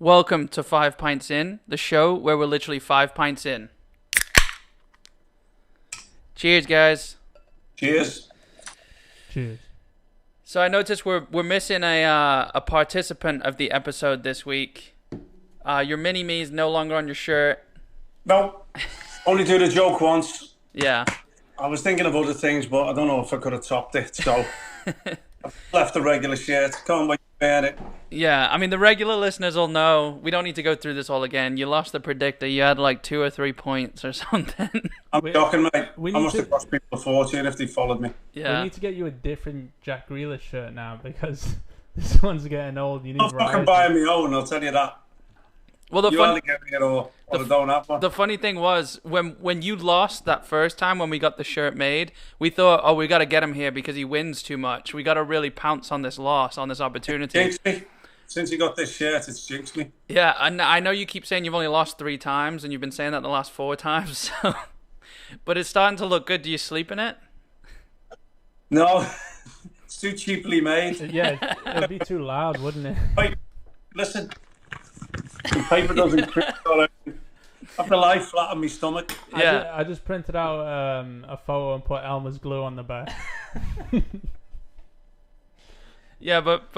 Welcome to 5 Pints In, the show where we're literally 5 pints in. Cheers, guys. Cheers. Cheers. So I noticed we're missing a participant of the episode this week. Your mini-me is no longer on your shirt. No, only do the joke once. Yeah. I was thinking of other things, but I don't know if I could have topped it, so I left the regular shirt. Can't wait to wear it. Yeah, I mean, the regular listeners will know. We don't need to go through this all again. You lost the predictor. You had like 2 or 3 points or something. I'm shocking, mate. I we must need have cost people a fortune if they followed me. Yeah. We need to get you a different Jack Grealish shirt now because this one's getting old. You need I'm fucking buying my own, I'll tell you that. Well, the You fun... only get me at all, or I don't have one. The funny thing was, when you lost that first time when we got the shirt made, we thought, oh, we got to get him here because he wins too much. We got to really pounce on this loss, on this opportunity. Jinxed me. Since you got this shirt, it's jinxed me. Yeah, and I know you keep saying you've only lost 3 times, and you've been saying that the last 4 times. So, but it's starting to look good. Do you sleep in it? No, it's too cheaply made. Yeah, it'd be too loud, wouldn't it? Wait, listen. The paper doesn't creep all over. I have to lie flat on my stomach. Yeah. I just printed out a photo and put Elmer's glue on the back. Yeah, but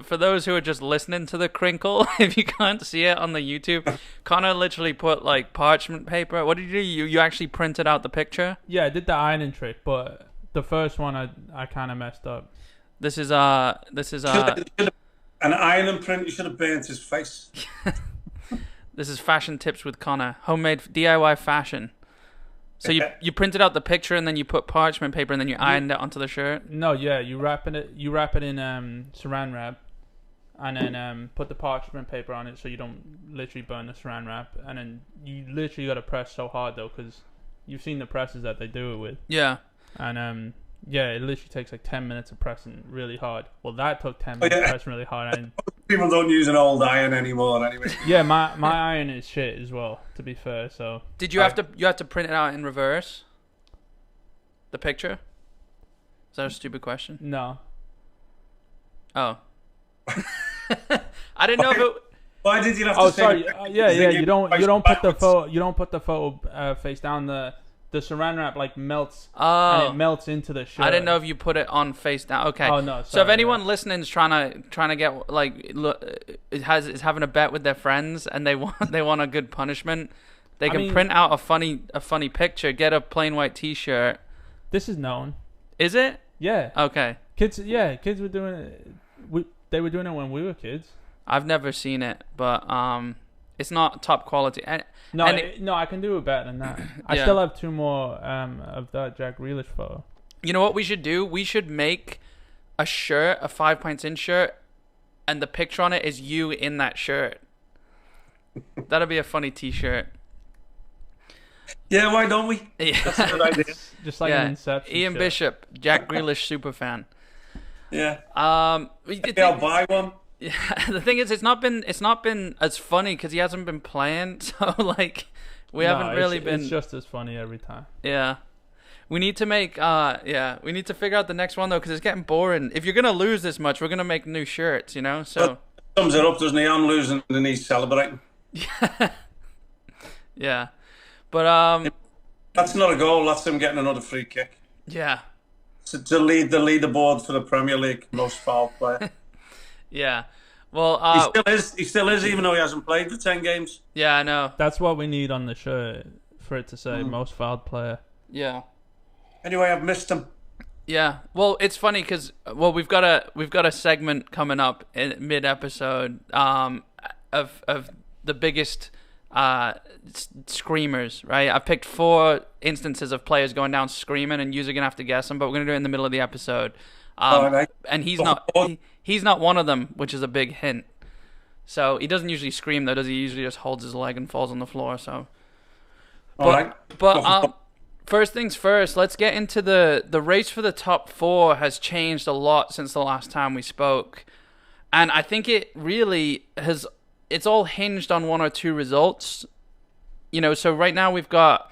for those who are just listening to the crinkle, if you can't see it on the YouTube, Connor literally put like parchment paper. What did you do? You actually printed out the picture? Yeah, I did the ironing trick, but the first one I kind of messed up. This is An iron print, you should have burnt his face. This is fashion tips with Connor. Homemade DIY fashion. So you printed out the picture and then you put parchment paper and then you ironed it onto the shirt? No, yeah, you wrap it in saran wrap, and then put the parchment paper on it so you don't literally burn the saran wrap, and then you literally got to press so hard though, because you've seen the presses that they do it with. Yeah. And yeah, it literally takes like 10 minutes of pressing really hard. Well, that took 10 minutes of pressing really hard. And People don't use an old iron anymore anyway. yeah, my iron is shit as well, to be fair. So Did you have to print it out in reverse? The picture? Is that a stupid question? no. Oh. I didn't know if it... Why did you have to Oh, say sorry. the- Yeah. You don't put the backwards? photo face down. The saran wrap like melts and Oh. it melts into the shirt. I didn't know if you put it on face down. Okay. Oh, no, So if sorry, anyone listening is trying to get like is having a bet with their friends and they want a good punishment, they can print out a funny picture, get a plain white T-shirt. This is known. Is it? Yeah. Okay. Kids were doing it. They were doing it when we were kids. I've never seen it, but it's not top quality. No, I can do it better than that. I Yeah. still have 2 more of that Jack Grealish photo. You know what we should do? We should make a shirt, a 5 Pints In shirt, and the picture on it is you in that shirt. That'll be a funny T-shirt. Yeah, why don't we? Yeah. That's a good idea. Just like an Inception Ian shirt. Bishop, Jack Grealish super fan. Yeah. The I'll buy one. the thing is, it's not been as funny because he hasn't been playing. So like, we haven't really been. It's just as funny every time. Yeah. We need to make. We need to figure out the next one though, because it's getting boring. If you're gonna lose this much, we're gonna make new shirts. You know. So. Sums it up, doesn't he? I'm losing and he's celebrating. Yeah. But That's not a goal. That's him getting another free kick. Yeah. So to lead the leaderboard for the Premier League most foul player. Yeah. Well, He still is, even though he hasn't played for 10 games. Yeah, I know. That's what we need on the shirt for it to say most fouled player. Yeah. Anyway, I've missed him. Yeah. Well, it's funny because we've got a segment coming up in mid episode of the biggest screamers, right? I picked 4 instances of players going down screaming, and you're gonna have to guess them, but we're gonna do it in the middle of the episode. Right. And he's not one of them, which is a big hint. So he doesn't usually scream though, does he? He usually just holds his leg and falls on the floor. So, but first things first, let's get into the race for the top 4 has changed a lot since the last time we spoke, and I think it really has. It's all hinged on 1 or 2 results. You know, so right now we've got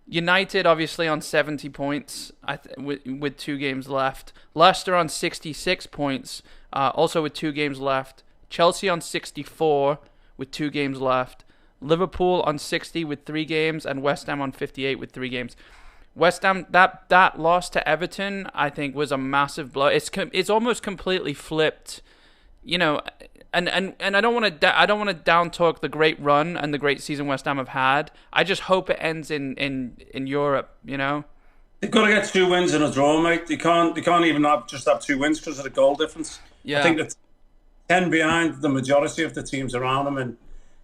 United obviously on 70 points with 2 games left. Leicester on 66 points, also with 2 games left. Chelsea on 64 with 2 games left, Liverpool on 60 with 3 games, and West Ham on 58 with 3 games. West Ham, that loss to Everton, I think, was a massive blow. It's almost completely flipped, you know. And I don't want to down talk the great run and the great season West Ham have had. I just hope it ends in Europe, you know. They've got to get 2 wins and a draw, mate. They can't even have 2 wins because of the goal difference. Yeah. I think that 10 behind the majority of the teams around them, and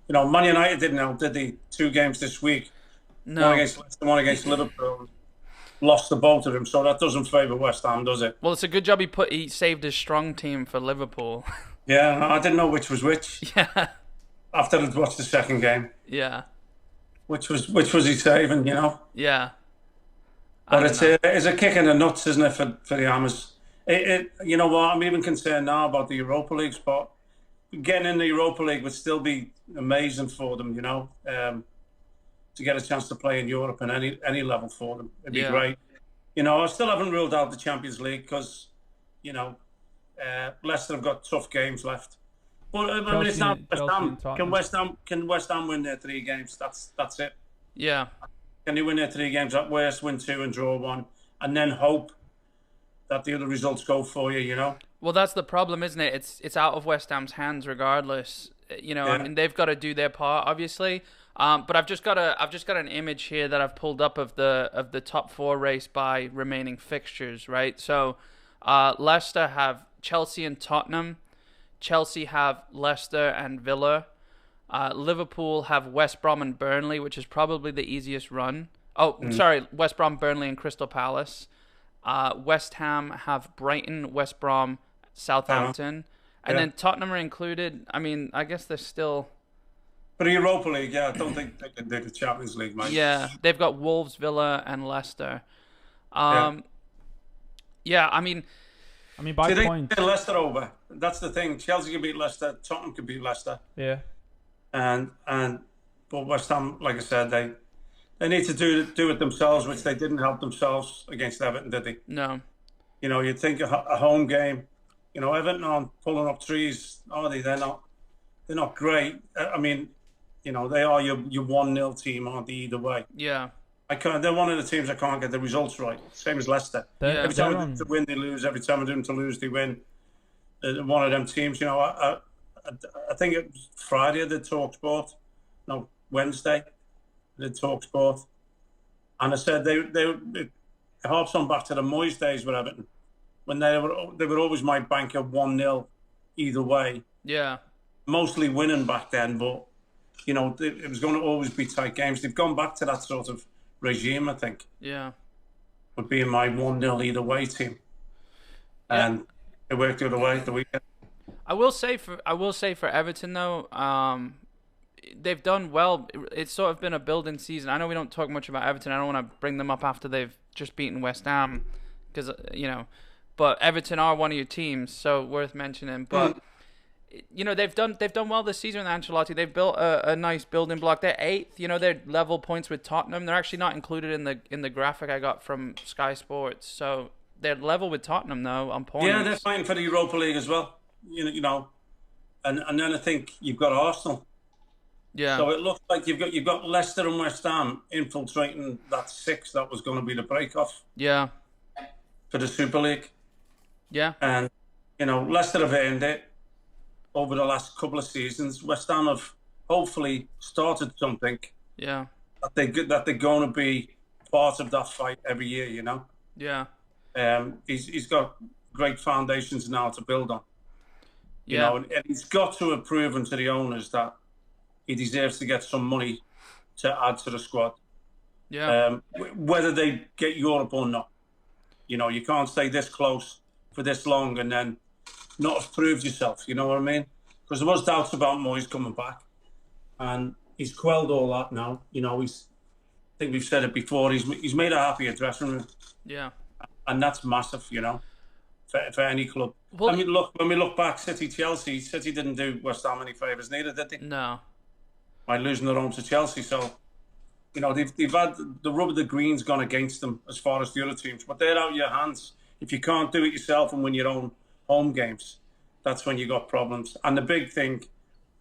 you know, Man United didn't help, did they? 2 games this week. No. One against Leicester, one against Liverpool. Lost the both of them, so that doesn't favour West Ham, does it? Well, it's a good job he saved his strong team for Liverpool. Yeah, I didn't know which was which. Yeah. After I'd watched the second game. Yeah. Which was he saving, you know? Yeah. But it's a kick in the nuts, isn't it, for the Hammers? You know what, I'm even concerned now about the Europa League spot. Getting in the Europa League would still be amazing for them, you know? To get a chance to play in Europe and any level for them. It'd be great. You know, I still haven't ruled out the Champions League because, you know, Leicester have got tough games left. But I mean, it's not West Ham. Can West Ham win their 3 games? That's it. Yeah. Can they win their 3 games at worst, win 2 and draw 1, and then hope that the other results go for you? You know. Well, that's the problem, isn't it? It's out of West Ham's hands, regardless. You know, I mean, they've got to do their part, obviously. But I've just got an image here that I've pulled up of the top 4 race by remaining fixtures, right? So, Leicester have Chelsea and Tottenham. Chelsea have Leicester and Villa. Liverpool have West Brom and Burnley, which is probably the easiest run. Sorry, West Brom, Burnley, and Crystal Palace. West Ham have Brighton, West Brom, Southampton. And then Tottenham are included. I mean, I guess they're still... For the Europa League, I don't think they can do the Champions League, mate. Yeah, they've got Wolves, Villa, and Leicester. I mean, by point... Leicester over. That's the thing. Chelsea can beat Leicester. Tottenham can beat Leicester. Yeah. But West Ham, like I said, they need to do it themselves, which they didn't help themselves against Everton, did they? No. You know, you'd think a home game. You know, Everton aren't pulling up trees, are they? They're not great. I mean, you know, they are your 1-0 team, aren't they? Either way. Yeah. They're one of the teams I can't get the results right. Same as Leicester. Every time I do them to win, they lose. Every time I do them to lose, they win. One of them teams. You know, I think it was Friday they talked sport. No, Wednesday they talked sport, and I said it harps on back to the Moyes days with Everton when they were always my bank of 1-0 either way. Yeah. Mostly winning back then, but you know it was going to always be tight games. They've gone back to that sort of regime, I think. Yeah. Would be my 1-0 either way team, and it worked the other way at the weekend. I will say for Everton though, they've done well. It's sort of been a building season. I know we don't talk much about Everton. I don't want to bring them up after they've just beaten West Ham, because you know, but Everton are one of your teams, so worth mentioning. But you know, they've done well this season with Ancelotti. They've built a nice building block. They're 8th. You know, they're level points with Tottenham. They're actually not included in the graphic I got from Sky Sports. So they're level with Tottenham though on points. Yeah, they're fighting for the Europa League as well. You know, and then I think you've got Arsenal. Yeah. So it looks like you've got Leicester and West Ham infiltrating that 6 that was going to be the break-off. Yeah. For the Super League. Yeah. And you know, Leicester have earned it over the last couple of seasons. West Ham have hopefully started something. Yeah. That they're going to be part of that fight every year. You know. Yeah. He's got great foundations now to build on. You yeah. know, and he's got to have proven to the owners that he deserves to get some money to add to the squad. Yeah. Whether they get Europe or not. You know, you can't stay this close for this long and then not have proved yourself. You know what I mean? Because there was doubts about Moyes coming back, and he's quelled all that now. You know, I think we've said it before. He's made a happier dressing room. Yeah. And that's massive. You know, for any club. Well, I mean, look, when we look back, Chelsea didn't do West Ham any favours neither, did they? No. By losing their home to Chelsea, so you know they've had the rub of the green's gone against them as far as the other teams, but they're out of your hands if you can't do it yourself and win your own home games. that's when you got problems. And the big thing,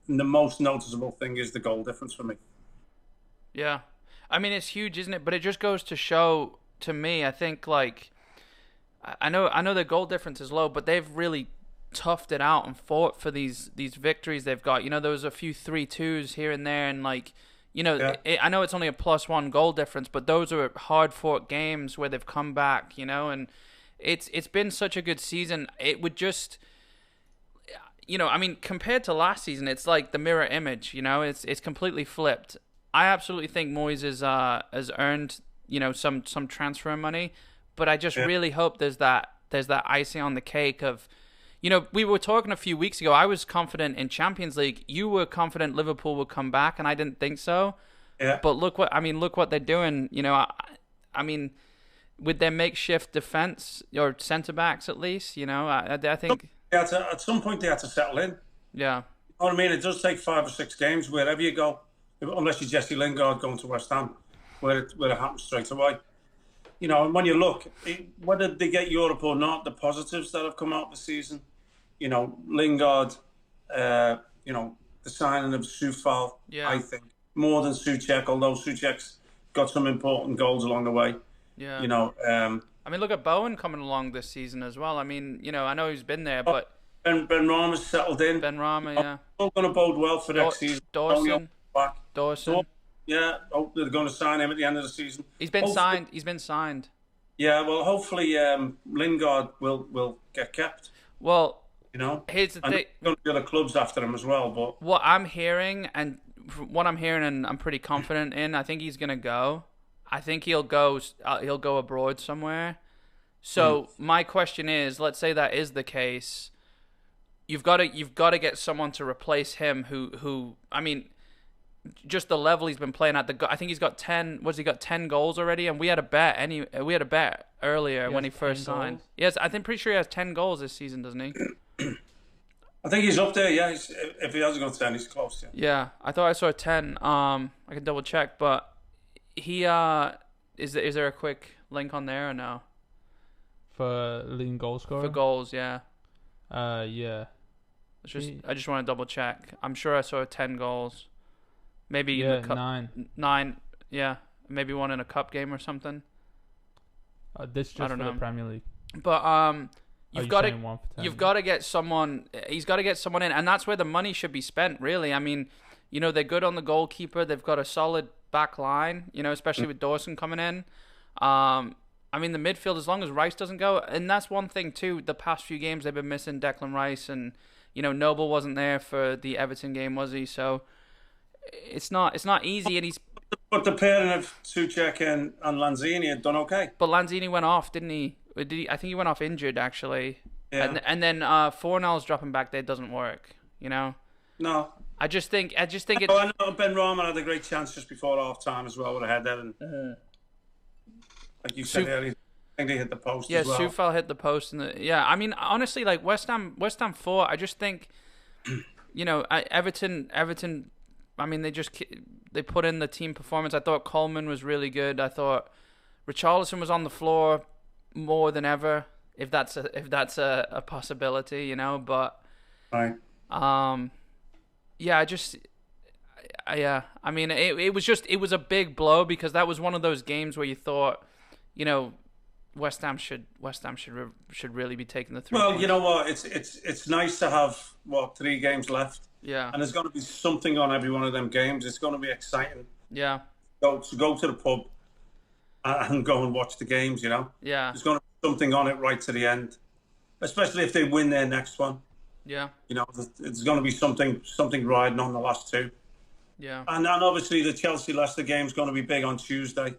and the most noticeable thing, is the goal difference for me. Yeah. I mean, it's huge, isn't it? But it just goes to show, to me, I think, like, I know the goal difference is low, but they've really toughed it out and fought for these victories they've got. You know, there was a few 3-2s here and there, and, like, you know, I know it's only a +1 goal difference, but those are hard-fought games where they've come back, you know, and it's been such a good season. It would just, you know, I mean, compared to last season, it's like the mirror image, you know, it's completely flipped. I absolutely think Moyes has earned, you know, some transfer money, but I just really hope there's that icing on the cake of, you know, we were talking a few weeks ago, I was confident in Champions League. You were confident Liverpool would come back, and I didn't think so. Yeah. But look what they're doing, you know, I mean, with their makeshift defense, or centre backs at least, you know, I think at some point they had to settle in. Yeah. You know what I mean? It does take 5 or 6 games wherever you go, unless you're Jesse Lingard going to West Ham, where it happens straight away. You know, and when you look, whether they get Europe or not, the positives that have come out this season, you know, Lingard, you know, the signing of Soufal, I think, more than Souček, although Souček's got some important goals along the way. Yeah. You know, I mean, look at Bowen coming along this season as well. I mean, you know, I know he's been there, but Ben Rama's settled in. Ben Rama, yeah. All going to bode well for next season. Dawson. Yeah, hope they're going to sign him at the end of the season. He's been signed. Yeah, well, hopefully Lingard will get kept. Well, you know, here's the thing. Going to be other clubs after him as well. But what I'm hearing, and I'm pretty confident in, I think he's going to go. I think he'll go abroad somewhere. So my question is, let's say that is the case. You've got to get someone to replace him who I mean, just the level he's been playing at. I think he's got 10. He got 10 goals already? And we had a bet. We had a bet earlier when he first signed. Goals? Yes, I think pretty sure he has 10 goals this season, doesn't he? I think he's up there. Yeah, if he hasn't got 10, he's close. Yeah, I thought I saw 10. I can double check, but he is there a quick link on there or no? For leading goal scorer? For goals, yeah. Yeah. I just want to double check. I'm sure I saw 10 goals. Maybe in the cup, 9. Yeah, maybe one in a cup game or something. This just for the Premier League. But you've got to get someone. He's got to get someone in, and that's where the money should be spent. Really, I mean, you know, they're good on the goalkeeper. They've got a solid back line. You know, especially with Dawson coming in. I mean, the midfield, as long as Rice doesn't go, and that's one thing too. The past few games they've been missing Declan Rice, and you know, Noble wasn't there for the Everton game, was he? So it's not easy, and he's. But the pairing of Souček and Lanzini had done okay. But Lanzini went off, didn't he? I think he went off injured actually. Yeah. And then Fornell's dropping back there doesn't work. You know. No. I just think I know Ben Rama had a great chance just before half time as well with a header, and like you said earlier, I think they hit the post as well. Yeah, Soufal hit the post, and I mean, honestly, like West Ham fought. I just think, you know, Everton. I mean, they put in the team performance. I thought Coleman was really good. I thought Richarlison was on the floor more than ever, if that's a possibility, you know. But right. Yeah, I mean, it was a big blow because that was one of those games where you thought, you know, West Ham should really be taking the 3 Well, points. you know what? It's nice to have 3 games left. Yeah. And there's going to be something on every one of them games. It's going to be exciting. Yeah. Go to the pub and go and watch the games. You know. Yeah. There's going to be something on it right to the end, especially if they win their next one. Yeah. You know, it's going to be something riding on the last 2. Yeah. And obviously the Chelsea-Leicester game is going to be big on Tuesday,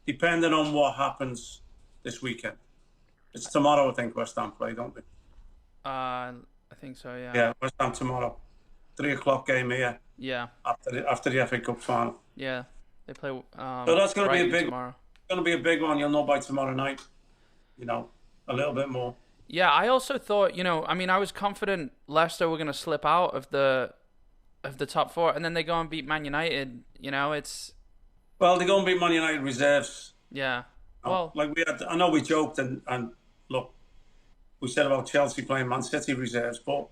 depending on what happens this weekend. It's tomorrow, I think, West Ham play, don't they? I think so, yeah. Yeah, West Ham tomorrow. 3:00 game here. Yeah. After the FA Cup final. Yeah. They play so that's going to be a big tomorrow. It's going to be a big one. You'll know by tomorrow night, you know, a little bit more. Yeah, I also thought, you know, I mean, I was confident Leicester were going to slip out of the top 4, and then they go and beat Man United. You know, it's. Well, they go and beat Man United reserves. Yeah. Well, like I know we joked and look, we said about Chelsea playing Man City reserves, but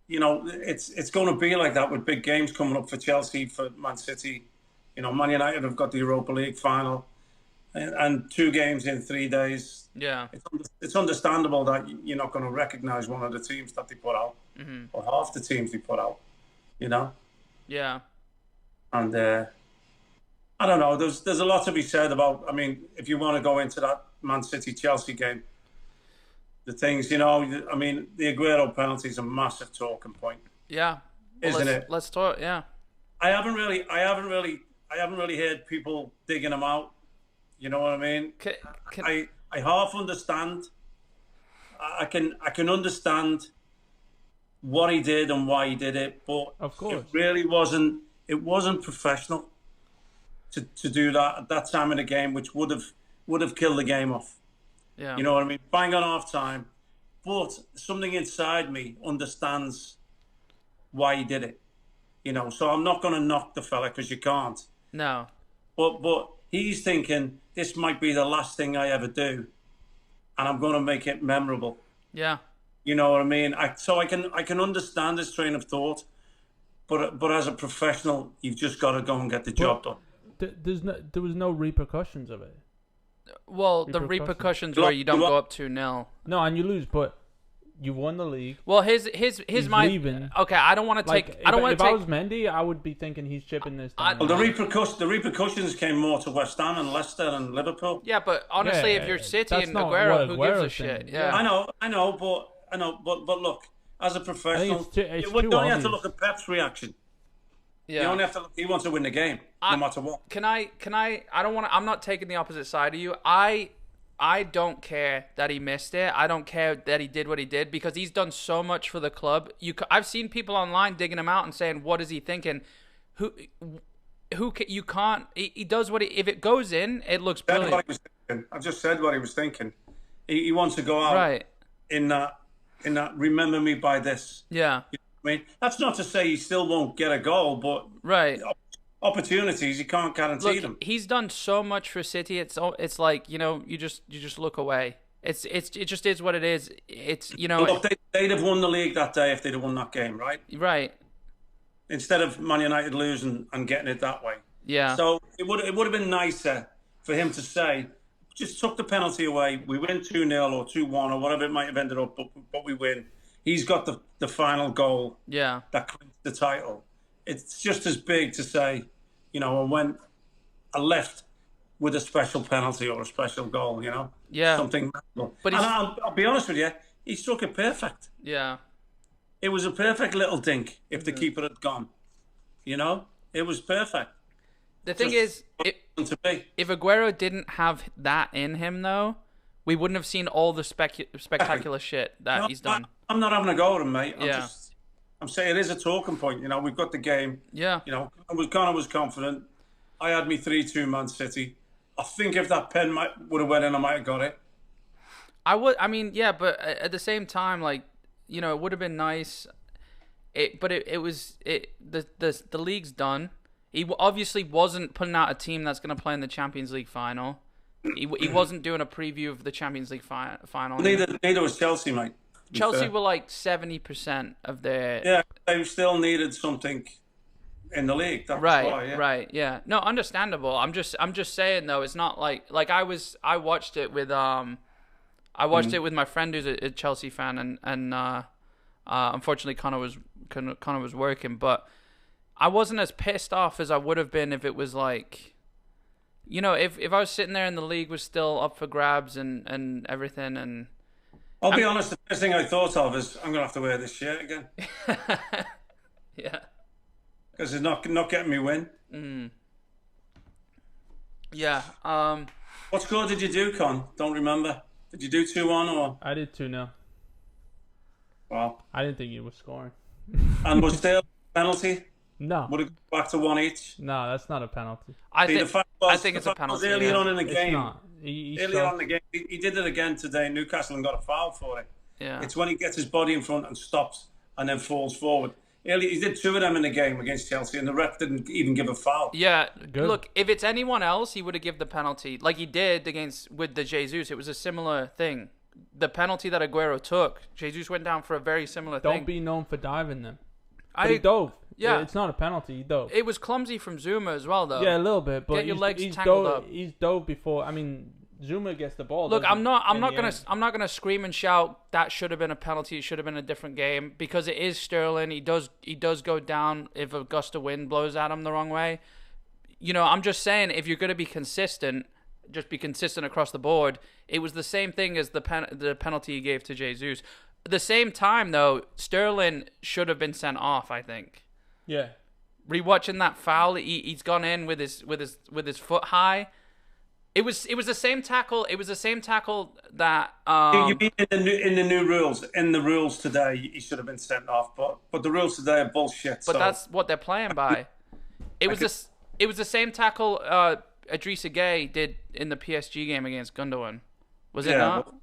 it's going to be like that with big games coming up for Chelsea, for Man City. Man United have got the Europa League final and 2 games in 3 days. Yeah. It's understandable that you're not going to recognise one of the teams that they put out, or half the teams they put out, Yeah. And I don't know. There's a lot to be said about. I mean, if you want to go into that Man City Chelsea game, the things, the Aguero penalty is a massive talking point. Yeah. Well, isn't it? Let's talk. Yeah. I haven't really heard people digging him out. You know what I mean? I half understand. I can understand what he did and why he did it, but of course, it really wasn't. It wasn't professional to do that at that time in the game, which would have killed the game off. Yeah. You know what I mean? Bang on half time, but something inside me understands why he did it. So I'm not going to knock the fella because you can't. No. But he's thinking this might be the last thing I ever do, and I'm going to make it memorable. Yeah. You know what I mean? I can understand his train of thought, but as a professional, you've just got to go and get the job done. There was no repercussions of it. Well, the repercussions were you don't go up 2-0. No, and you lose, but you won the league. Well, his mind. Leaving. Okay, I don't want to take. If I was Mendy, I would be thinking he's chipping this down. Well, the repercussions came more to West Ham and Leicester and Liverpool. Yeah, but honestly, if you're City and Aguero, who gives a shit? Yeah, I know, but look, as a professional, you only have to look at Pep's reaction. Yeah. You only have to look. He wants to win the game, no matter what. Can I? I don't want to. I'm not taking the opposite side of you. I don't care that he missed it. I don't care that he did what he did because he's done so much for the club. I've seen people online digging him out and saying, "What is he thinking?" You can't. He does what if it goes in, it looks brilliant. I've just said what he was thinking. He wants to go out right in that. Remember me by this. Yeah. I mean, that's not to say he still won't get a goal, but right. Opportunities you can't guarantee them. He's done so much for City. It's like you just look away. It just is what it is. It's Look, they'd have won the league that day if they'd have won that game, right? Right. Instead of Man United losing and getting it that way. Yeah. So it would have been nicer for him to say, just took the penalty away. We win 2-0 or 2-1 or whatever it might have ended up, but we win. He's got the final goal. Yeah. That clinched the title. It's just as big to say, and when I left with a special penalty or a special goal, Yeah. Something. But I'll be honest with you, he struck it perfect. Yeah. It was a perfect little dink if the keeper had gone. It was perfect. The thing is, if Aguero didn't have that in him, though, we wouldn't have seen all the spectacular shit that he's done. I'm not having a go at him, mate. I'm saying it is a talking point. We've got the game. Yeah. Connor was confident. I had me 3-2 Man City. I think if that pen would have went in, I might have got it. But at the same time, it would have been nice. The league's done. He obviously wasn't putting out a team that's going to play in the Champions League final. He wasn't doing a preview of the Champions League final. Neither was Chelsea, mate. Chelsea were like 70% of their. Yeah, they still needed something in the league. That's why, yeah. Right, yeah. No, understandable. I'm just saying though, it's not like I watched it with it with my friend who's a Chelsea fan, and unfortunately Connor was working, but I wasn't as pissed off as I would have been if it was like, if I was sitting there and the league was still up for grabs and everything. And I'll be honest, the first thing I thought of is I'm gonna have to wear this shirt again. Yeah. Because it's not getting me win. Mm. Yeah. What score did you do, Con? Don't remember. Did you do 2-1 or? I did 2-0. Wow. I didn't think you were scoring. And was there a penalty? No. Would it go back to 1 each? No, that's not a penalty. I think it's a penalty. Earlier on in the game. It's not. Earlier on in the game, he did it again today in Newcastle and got a foul for it. Yeah. It's when he gets his body in front and stops and then falls forward. He did 2 of them in the game against Chelsea, and the ref didn't even give a foul. Yeah, good. Look, if it's anyone else, he would have given the penalty like he did with the Jesus. It was a similar thing. the penalty that Aguero took, Jesus went down for a very similar thing. Don't be known for diving them. But he dove. Yeah. It's not a penalty. He dove. It was clumsy from Zuma as well, though. Yeah, a little bit. But Get your legs tangled up. He's dove before. I mean, Zuma gets the ball. Look, I'm not gonna scream and shout that should have been a penalty. It should have been a different game because it is Sterling. He does go down if a gust of wind blows at him the wrong way. You know, I'm just saying if you're gonna be consistent, just be consistent across the board. It was the same thing as the penalty he gave to Jesus. At the same time, though, Sterling should have been sent off. I think. Yeah. Rewatching that foul, he's gone in with his foot high. It was the same tackle. It was the same tackle that. You mean in the new rules? In the rules today, he should have been sent off. But the rules today are bullshit. But that's what they're playing by. It was the same tackle Idrissa Gueye did in the PSG game against Gundogan. Was it not? But,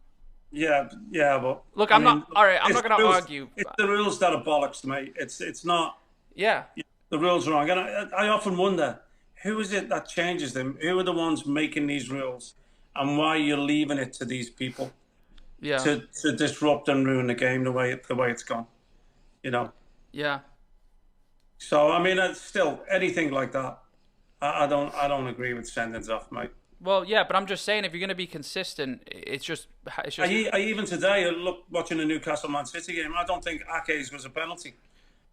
yeah, but look, I'm not going to argue. It's the rules that are bollocks to me. It's not. Yeah. The rules are wrong, and I often wonder who is it that changes them? Who are the ones making these rules, and why you're leaving it to these people? Yeah. To disrupt and ruin the game the way it's gone, you know. Yeah. So I mean, it's still anything like that. I don't agree with sendings off, mate. Well, yeah, but I'm just saying if you're going to be consistent, it's just. I even today watching the Newcastle Man City game. I don't think Ake's was a penalty.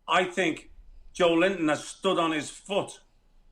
I think Joe Linton has stood on his foot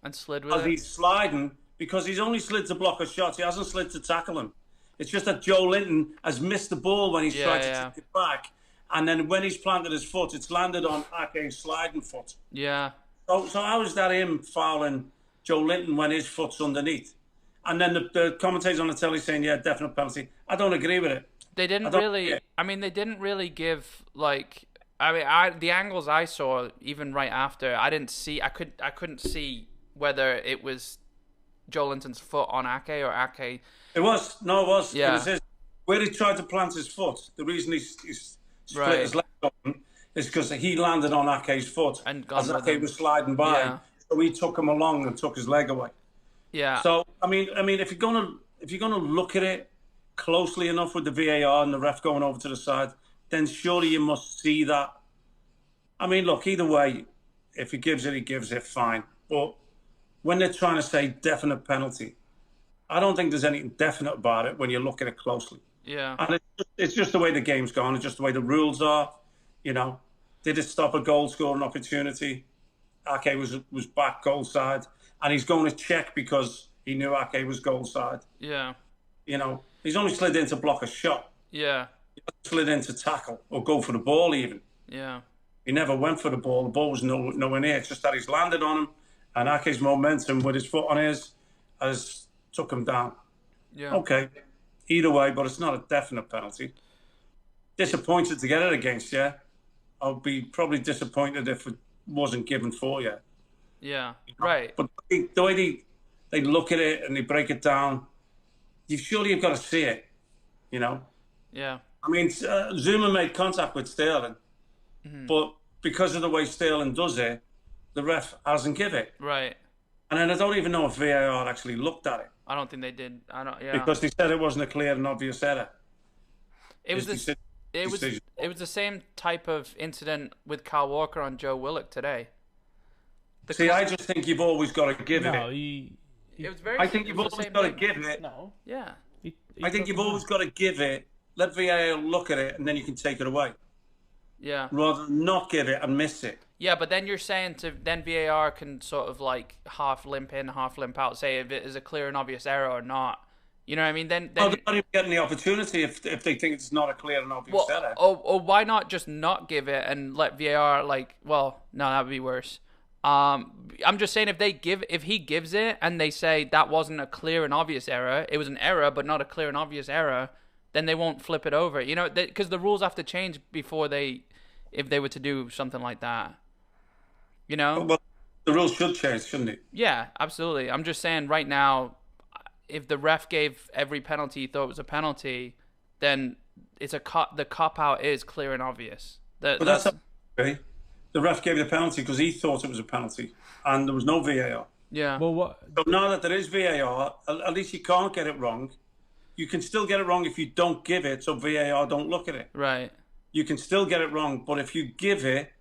and slid with as it. He's sliding because he's only slid to block a shot. He hasn't slid to tackle him. It's just that Joe Linton has missed the ball when he's tried to take it back, and then when he's planted his foot, it's landed on Ake's sliding foot. Yeah. So how is that him fouling Joe Linton when his foot's underneath? And then the commentators on the telly saying, yeah, definite penalty. I don't agree with it. They didn't really. I mean, they didn't really give like. I mean, the angles I saw, even right after, I didn't see. I couldn't see whether it was Joe Linton's foot on Ake or Ake. It was. No, it was. Yeah. It was his, where he tried to plant his foot. The reason he split his leg open is because he landed on Ake's foot and as Ake was sliding by. Yeah. So he took him along and took his leg away. Yeah. So I mean, if you're gonna look at it closely enough with the VAR and the ref going over to the side, then surely you must see that. I mean, look, either way, if he gives it, he gives it, fine. But when they're trying to say definite penalty, I don't think there's anything definite about it when you look at it closely. Yeah. And it's just the way the game's gone. It's just the way the rules are. You know, did it stop a goal scoring opportunity? Ake was back goal side, and he's going to check because he knew Ake was goal side. Yeah. You know, he's only slid in to block a shot. Yeah. He slid in to tackle or go for the ball even. Yeah. He never went for the ball. The ball was nowhere near. It's just that he's landed on him, and Ake's momentum with his foot on his has took him down. Yeah. Okay. Either way, but it's not a definite penalty. Disappointed to get it against you. I'll be probably disappointed if it wasn't given for you. Yeah. Right. But the way they look at it and they break it down, you've got to see it, you know? Yeah. I mean, Zuma made contact with Sterling, but because of the way Sterling does it, the ref hasn't given it. Right. And then I don't even know if VAR actually looked at it. I don't think they did. Yeah. Because they said it wasn't a clear and obvious error. It was the same type of incident with Kyle Walker on Joe Willock today. I just think you've always got to give it. It was very. I think you've always got to give it. No. Yeah. I think you've always got to give it. Let VAR look at it, and then you can take it away. Yeah. Rather than not give it and miss it. Yeah, but then you're saying then VAR can sort of like half limp in, half limp out, say if it is a clear and obvious error or not. You know what I mean? Then they're not even getting the opportunity if they think it's not a clear and obvious error. Or why not just not give it and let VAR no, that would be worse. I'm just saying if he gives it and they say that wasn't a clear and obvious error, it was an error but not a clear and obvious error, then they won't flip it over. You know, because the rules have to change if they were to do something like that. You know? Well, the rules should change, shouldn't it? Yeah, absolutely. I'm just saying right now, if the ref gave every penalty he thought was a penalty, then it's the cop out is clear and obvious. That's okay. The ref gave the penalty because he thought it was a penalty, and there was no VAR. Yeah. Well, what? So now that there is VAR, at least you can't get it wrong. you can still get it wrong if you don't give it, so VAR don't look at it. Right. You can still get it wrong, but if you give it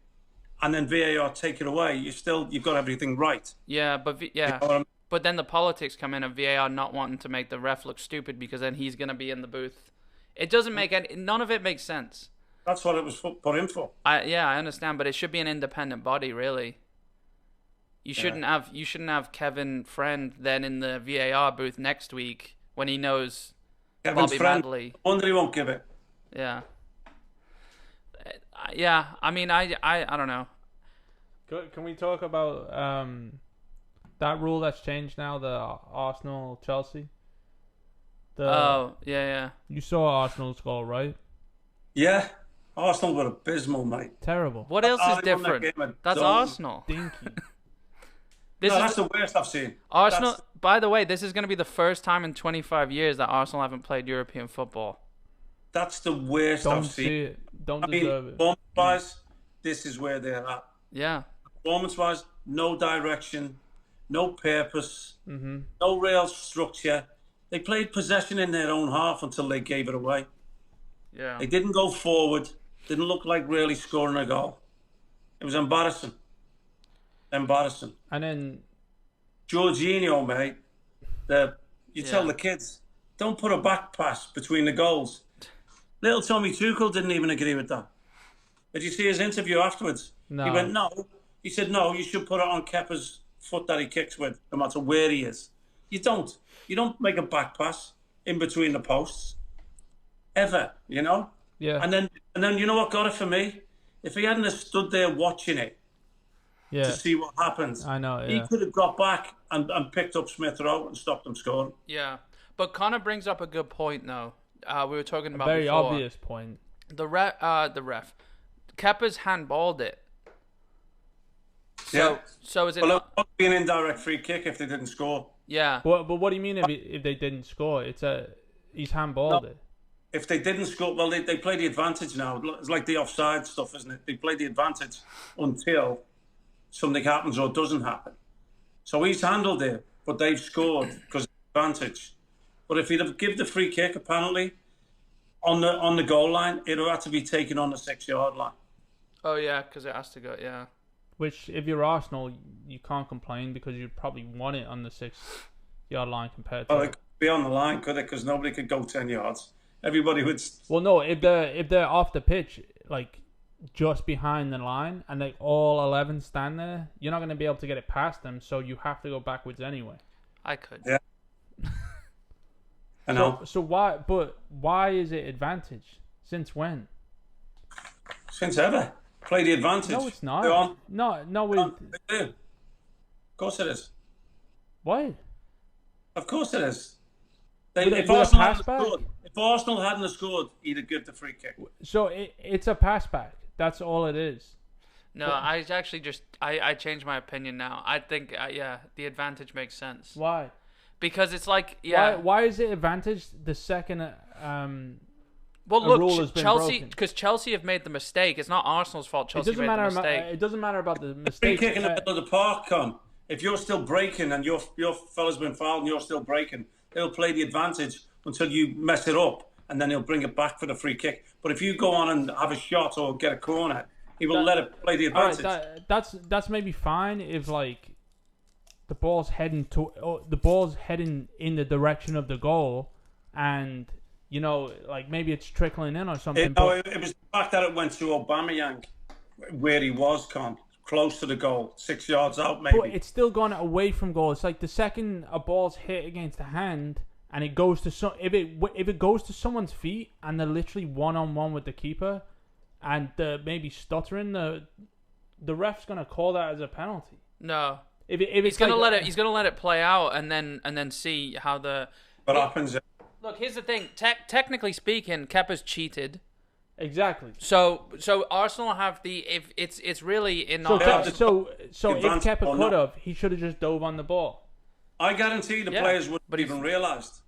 and then VAR take it away, you've got everything right. Yeah, but You know what I mean? but then the politics come in of VAR not wanting to make the ref look stupid because then he's gonna be in the booth. It doesn't make none of it makes sense. That's what it was put in for. I understand, but it should be an independent body, really. You shouldn't have Kevin Friend then in the VAR booth next week when he knows Kevin's Bobby friend, Madley. I wonder he won't give it. Yeah. Yeah, I mean, I don't know. Can we talk about that rule that's changed now, the Arsenal-Chelsea? Yeah. You saw Arsenal's goal, right? Yeah. Arsenal were abysmal, mate. Terrible. What else is That different? That's Arsenal. Dinky. That's the worst I've seen. Arsenal, by the way, this is going to be the first time in 25 years that Arsenal haven't played European football. That's the worst I've seen. See it. Don't deserve it. Performance-wise, this is where they're at. Yeah. Performance-wise, no direction, no purpose, Mm-hmm. no real structure. They played possession in their own half until they gave it away. Yeah. They didn't go forward. Didn't look like really scoring a goal. It was embarrassing. Embarrassing. And then Jorginho, mate. Tell the kids, don't put a back pass between the goals. Little Tommy Tuchel didn't even agree with that. Did you see his interview afterwards? No. He went, no. He said, no, you should put it on Kepa's foot that he kicks with, no matter where he is. You don't. You don't make a back pass in between the posts. Ever, you know? yeah, And then you know what got it for me? If he hadn't have stood there watching it yeah, to see what happens, I know. he Yeah, could have got back and picked up Smith Rowe and stopped them scoring. Yeah. But Connor brings up a good point, though. We were talking about very before. obvious point. The ref. Kepa's handballed it. So is it Well, not? it would be an indirect free kick if they didn't score. Yeah. But what do you mean if they didn't score? He's handballed it. If they didn't score, well, they play the advantage now. It's like the offside stuff, isn't it? They play the advantage until something happens or doesn't happen. So he's handled it, but they've scored because of the advantage. But if he'd have given the free kick, apparently, on the goal line, it would have to be taken on the 6-yard line. Oh yeah, because it has to go. Yeah. Which, if you're Arsenal, you can't complain because you'd probably want it on the 6-yard line compared to. Well, it could be on the line, could it? Because nobody could go 10 yards. Everybody would. Well, no, if they're off the pitch, like just behind the line, and they all 11 stand there, you're not going to be able to get it past them. So you have to go backwards anyway. I could. Yeah. I know. So why? But why is it advantage? Since when? Since ever. Play the advantage. No, it's not. Go on. No. They do. Of course it is. Why? Of course it is. With a pass back? If Arsenal hadn't have scored, he'd have given the free kick. So it's a pass back. That's all it is. No, I actually I changed my opinion now. I think the advantage makes sense Why? because it's like Why is it advantage the second Well, a rule look, has been Chelsea, broken? because Chelsea have made the mistake. It's not Arsenal's fault. Chelsea made the mistake. It doesn't matter about the Free mistake. kick in the middle of the park, Con. If you're still breaking and your fella's been fouled and you're still breaking, they'll play the advantage until you mess it up, and then he'll bring it back for the free kick. But if you go on and have a shot or get a corner, he will let it play the advantage. Right, that's maybe fine if like the ball's heading in the direction of the goal, and you know, like maybe it's trickling in or something. It was the fact that it went to Aubameyang, where he was, Con, close to the goal, 6 yards out, maybe. But it's still gone away from goal. It's like the second a ball's hit against the hand and it goes to if it goes to someone's feet and they're literally 1-on-1 with the keeper and they're maybe stuttering, the ref's gonna call that as a penalty. No, if he's gonna let it play out and then see how the. What happens? Look, here's the thing. Technically speaking, Kepa's cheated. Exactly. So Arsenal have the if it's really in. So if Advance Kepa or could not. have, he should have just dove on the ball. I guarantee the players wouldn't have even realised.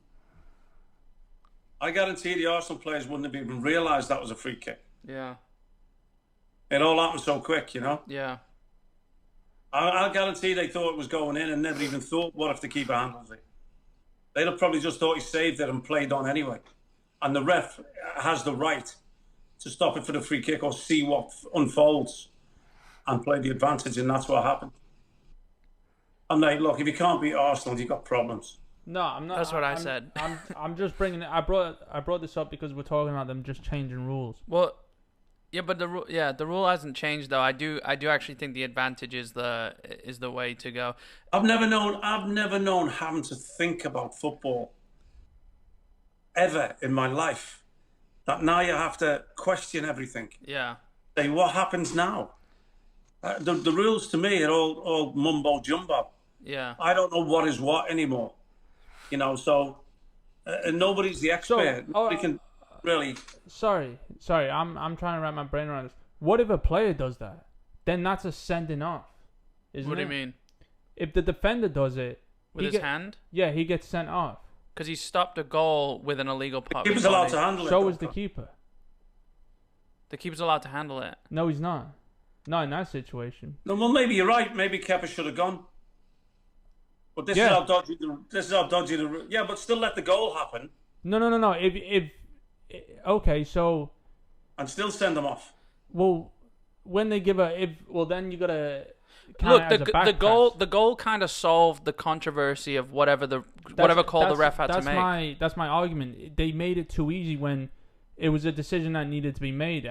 I guarantee the Arsenal players wouldn't have even realised that was a free kick. Yeah. It all happened so quick, you know. Yeah. I guarantee they thought it was going in and never even thought, what if the keeper handles it? They'd have probably just thought he saved it and played on anyway. And the ref has the right to stop it for the free kick or see what unfolds and play the advantage, and that's what happened. I'm like, look, if you can't beat Arsenal, you've got problems. No, I'm not. That's what I said. I'm just bringing it. I brought this up because we're talking about them just changing rules. Well, yeah, but the rule hasn't changed though. I do actually think the advantage is the way to go. I've never known having to think about football ever in my life. That now you have to question everything. Yeah. Say, what happens now? The rules to me are all mumbo jumbo. Yeah. I don't know what is what anymore. So nobody's the expert. Nobody can really. Sorry. I'm trying to wrap my brain around this. What if a player does that? Then that's a sending off. What do you mean? If the defender does it with his hand? Yeah, he gets sent off. Because he stopped a goal with an illegal puck. The keeper's allowed to handle it. So is the keeper. The keeper's allowed to handle it. No, he's not. Not in that situation. No, well, maybe you're right. Maybe Kepa should have gone. But this is how dodgy. Yeah, but still let the goal happen. No. If okay, so. And still send them off. Well, when they give then you gotta. Look, the goal kind of solved the controversy of whatever call the ref had to make. That's my argument. They made it too easy when it was a decision that needed to be made,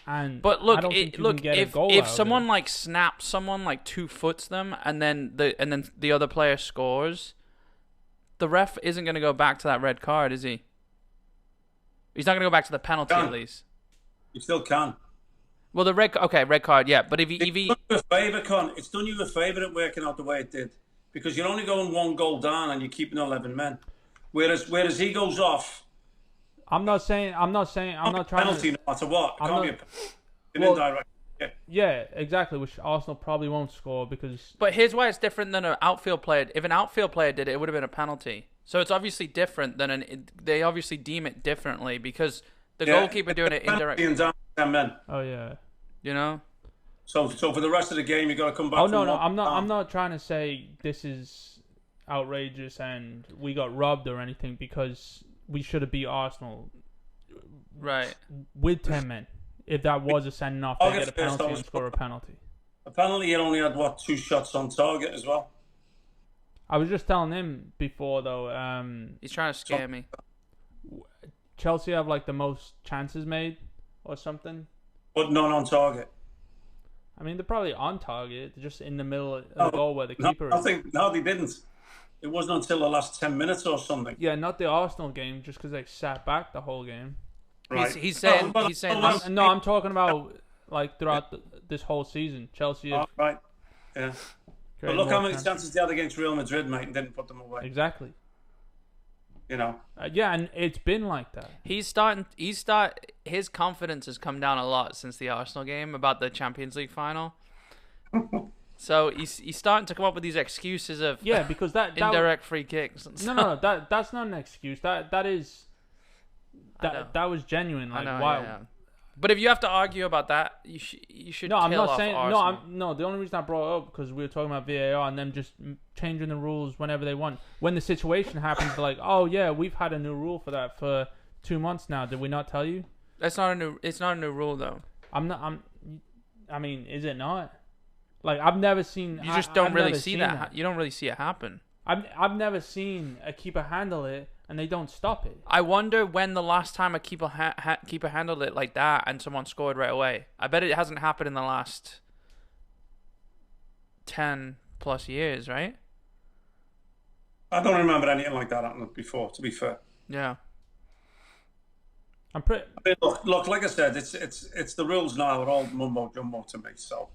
but look, if someone like snaps someone, like 2-foots them, and then the other player scores, the ref isn't going to go back to that red card, is he? He's not going to go back to the penalty at least. You still can. Well, the red card, yeah. But if he done you a favour, Con. It's done you a favour at working out the way it did, because you're only going 1 goal down and you're keeping 11 men. Whereas he goes off. I'm not trying penalty, no matter what. It can't be an indirect. Yeah, exactly. Which Arsenal probably won't score because. But here's why it's different than an outfield player. If an outfield player did it, it would have been a penalty. So it's obviously different than they obviously deem it differently because the goalkeeper doing it indirectly. Men. Oh yeah. So for the rest of the game, you got to come back. Oh no, I'm not trying to say this is outrageous and we got robbed or anything because we should have beat Arsenal. Right. With 10 men. If that was a sending off, they get a penalty and score a penalty. Apparently, he only had 2 shots on target as well. I was just telling him before though. He's trying to scare me. Chelsea have like the most chances made or something, but none on target. I mean, they're probably on target. They're just in the middle of the goal where the keeper is. They didn't. It wasn't until the last 10 minutes or something. Yeah, not the Arsenal game, just because they sat back the whole game. Right. He's saying. I'm talking about like throughout this whole season. Chelsea. Right. Yeah. But look how many chances they had against Real Madrid, mate, and didn't put them away. Exactly. Yeah, and it's been like that. His confidence has come down a lot since the Arsenal game about the Champions League final. So he's starting to come up with these excuses of because that indirect free kicks. And stuff. No, that's not an excuse. That was genuine. Like, why? Yeah. But if you have to argue about that, you should. No, I'm not saying. No, the only reason I brought it up because we were talking about VAR and them just changing the rules whenever they want. When the situation happens, they're like, "Oh yeah, we've had a new rule for that for 2 months now. Did we not tell you?" It's not a new rule though. I mean, is it not? Like I've never seen. You just don't really see that. You don't really see it happen. I've never seen a keeper handle it and they don't stop it. I wonder when the last time a keeper handled it like that and someone scored right away. I bet it hasn't happened in the last 10 plus years, right? I don't remember anything like that happening before, to be fair. Yeah. Look, like I said, it's the rules now are all mumbo jumbo to me. So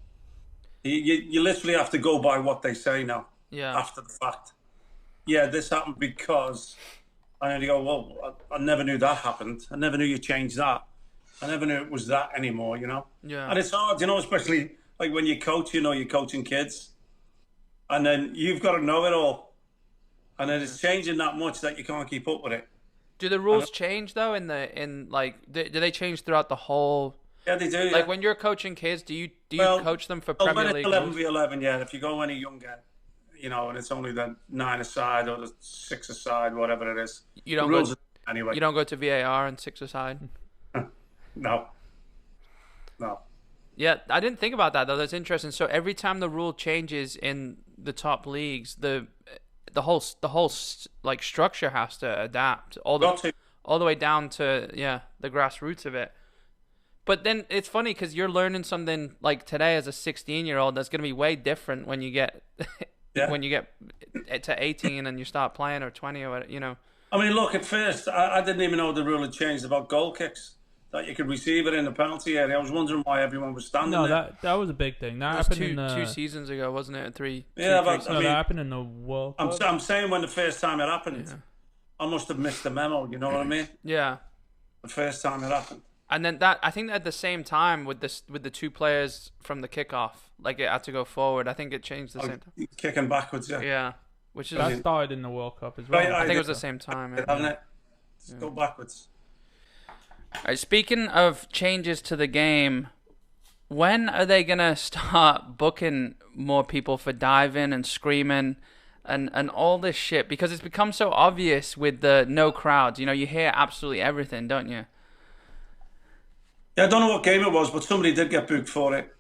you literally have to go by what they say now. Yeah. After the fact. Yeah, this happened because, and then you go, well, I never knew that happened. I never knew you changed that. I never knew it was that anymore, Yeah. And it's hard, especially like when you coach, you're coaching kids, and then you've got to know it all, and then it's changing that much that you can't keep up with it. Do the rules change though? Do they change throughout the whole? Yeah, they do. Like when you're coaching kids, do you coach them for Premier League? 11v11, yeah. If you go any younger, and it's only the 9-a-side or the 6-a-side, whatever it is. You don't go anyway. You don't go to VAR and 6-a-side. No. Yeah, I didn't think about that though. That's interesting. So every time the rule changes in the top leagues, the whole like structure has to adapt all the way down to the grassroots of it. But then it's funny because you're learning something like today as a 16-year-old that's going to be way different when you get when you get to 18 and you start playing, or 20 or whatever. I mean, look, at first I didn't even know the rule had changed about goal kicks, that you could receive it in the penalty area. I was wondering why everyone was standing there. No, that was a big thing. That was happened two seasons ago, wasn't it? Three. Yeah, that happened in the World Cup. I'm saying when the first time it happened, I must have missed the memo. You know what I mean? Yeah. The first time it happened. And then I think at the same time with the two players from the kickoff, like it had to go forward. I think it changed the same time. Kicking backwards, yeah. Yeah, which is that started in the World Cup as well. I think it was the same time. Haven't it? Go backwards. All right, speaking of changes to the game, when are they gonna start booking more people for diving and screaming and all this shit? Because it's become so obvious with the no crowds. You hear absolutely everything, don't you? Yeah, I don't know what game it was, but somebody did get booked for it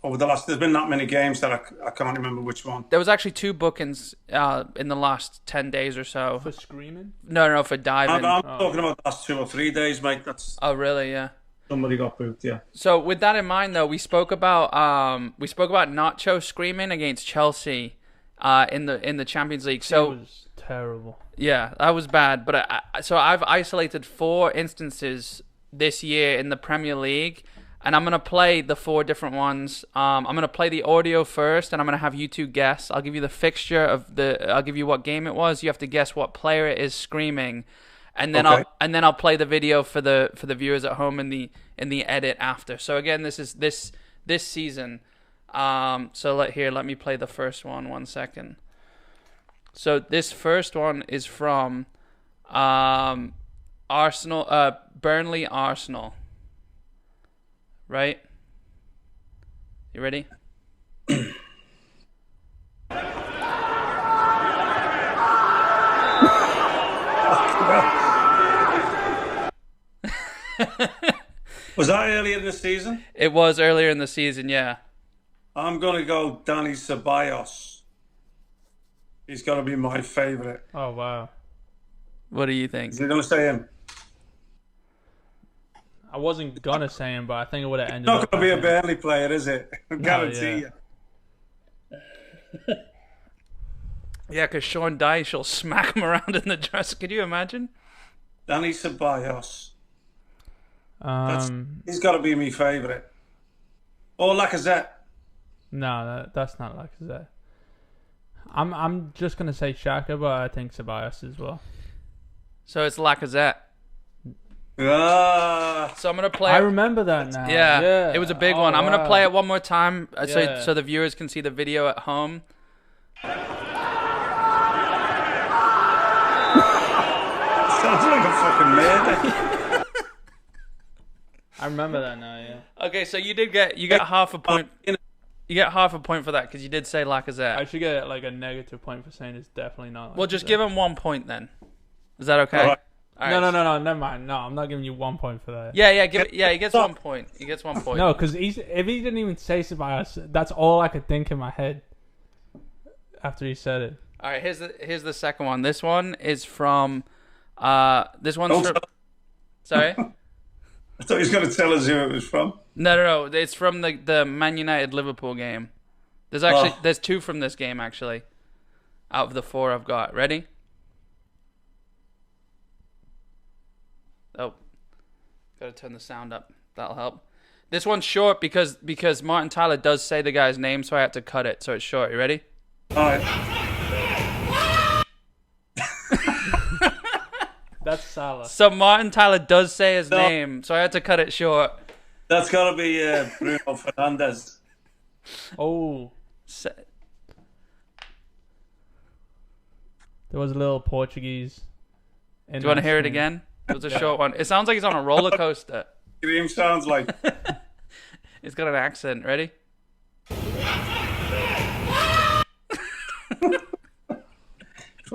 over the last. There's been that many games that I can't remember which one. There was actually 2 bookings in the last 10 days or so. For screaming? No, for diving. I'm talking about the last 2 or 3 days, mate. Oh, really? Yeah. Somebody got booked, yeah. So with that in mind, though, we spoke about Nacho screaming against Chelsea in the Champions League. So it was terrible. Yeah, that was bad. But I've isolated 4 instances this year in the Premier League, and I'm going to play the 4 different ones. I'm going to play the audio first, and I'm going to have you 2 guess. I'll give you the fixture I'll give you what game it was. You have to guess what player it is screaming, and then I'll play the video for the viewers at home in the edit after. So again, this is this season. So let me play the first one. 1 second. So this first one is from Arsenal, Burnley, Arsenal. Right? You ready? Was that earlier in the season? It was earlier in the season, yeah. I'm going to go Dani Ceballos. He's got to be my favourite. Oh, wow. What do you think? Is he going to say him? I wasn't going to say him, but I think it would have ended Not up... going to be a Burnley player, is it? I guarantee you. Yeah, because Sean Dyche will smack him around in the dress. Could you imagine? Dani Ceballos. He's got to be my favourite. Or Lacazette. No, that's not Lacazette. I'm just gonna say Xhaka, but I think Ceballos as well. So it's Lacazette. Ah. So I'm gonna play. I remember that now. Yeah, it was a big one. I'm gonna play it it one more time so the viewers can see the video at home. Sounds like a fucking murder. I remember that now. Yeah. Okay, so you get half a point. You get half a point for that because you did say Lacazette. I should get like a negative point for saying it's definitely not Lacazette. Well, just give him 1 point then. Is that okay? All right. No, never mind. No, I'm not giving you 1 point for that. Yeah, he gets 1 point. He gets 1 point. No, because if he didn't even say Ceballos, that's all I could think in my head after he said it. All right, here's the second one. This one is from Sorry? I thought he was going to tell us who it was from. No. It's from the Man United Liverpool game. There's 2 from this game actually. Out of the 4 I've got. Ready? Oh. Gotta turn the sound up. That'll help. This one's short because Martin Tyler does say the guy's name, so I had to cut it, so it's short. You ready? Alright. That's Salah. So Martin Tyler does say his name, so I had to cut it short. That's got to be Bruno Fernandes. Oh. There was a little Portuguese. Do you want to hear it again? It was a short one. It sounds like he's on a roller coaster. Dream sounds like. It's got an accent. Ready?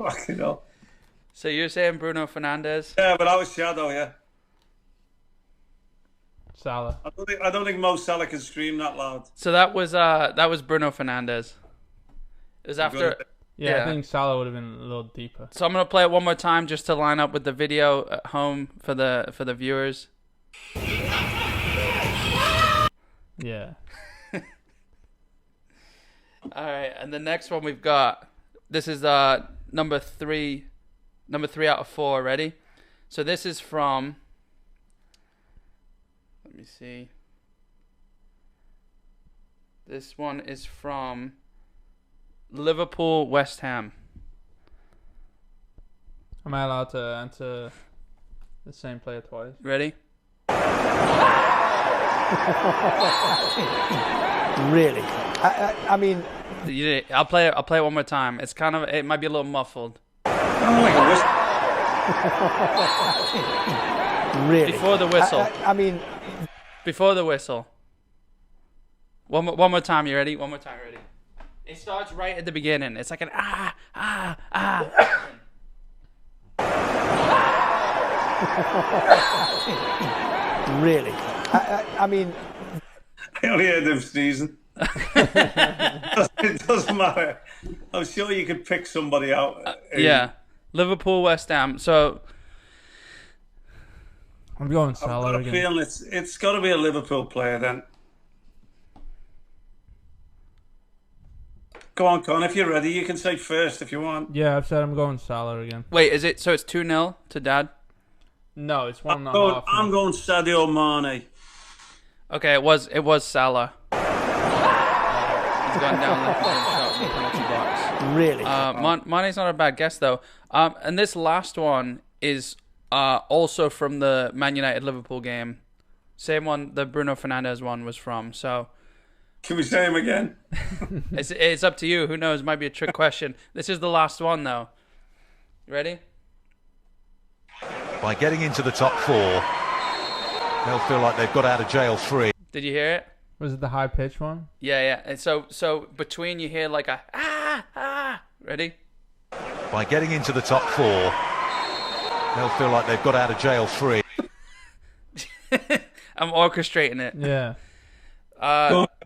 Fucking hell. So you're saying Bruno Fernandes? Yeah, but I was Shadow, yeah. Salah. I don't think Mo Salah can scream that loud. So that was Bruno Fernandes. It was after. Yeah, I think Salah would have been a little deeper. So I'm gonna play it one more time just to line up with the video at home for the viewers. Yeah. All right, and the next one we've got. This is number three out of 4. Ready? So this is from. Let me see. This one is from Liverpool, West Ham. Am I allowed to answer the same player twice? Ready? Really? I mean, I'll play it one more time. It might be a little muffled. really? Before the whistle. I mean, Before the whistle. One more time. You ready? One more time. Ready? It starts right at the beginning. It's like an really? I mean, I only heard him sneezing. It doesn't matter. I'm sure you could pick somebody out. Yeah. Liverpool, West Ham. So I'm going I've Salah got a again. feeling it's got to be a Liverpool player then. Go on, Con. If you're ready, you can say first if you want. Yeah, I've said I'm going Salah again. wait, is it? So it's 2-0 to Dad. No, it's 1.5. I'm going Sadio Mane. Okay, it was Salah. He's gone down like he's been shot in the penalty box. really? Mane's not a bad guess though. And this last one is also from the Man United Liverpool game. Same one the Bruno Fernandes one was from. So Can we say him again? it's up to you. Who knows? Might be a trick question. This is the last one though. You ready? By getting into the top 4, they'll feel like they've got out of jail free. Did you hear it? Was it the high pitch one? Yeah. And so between you hear like a Ready? By getting into the top 4, they'll feel like they've got out of jail free. I'm orchestrating it. Yeah.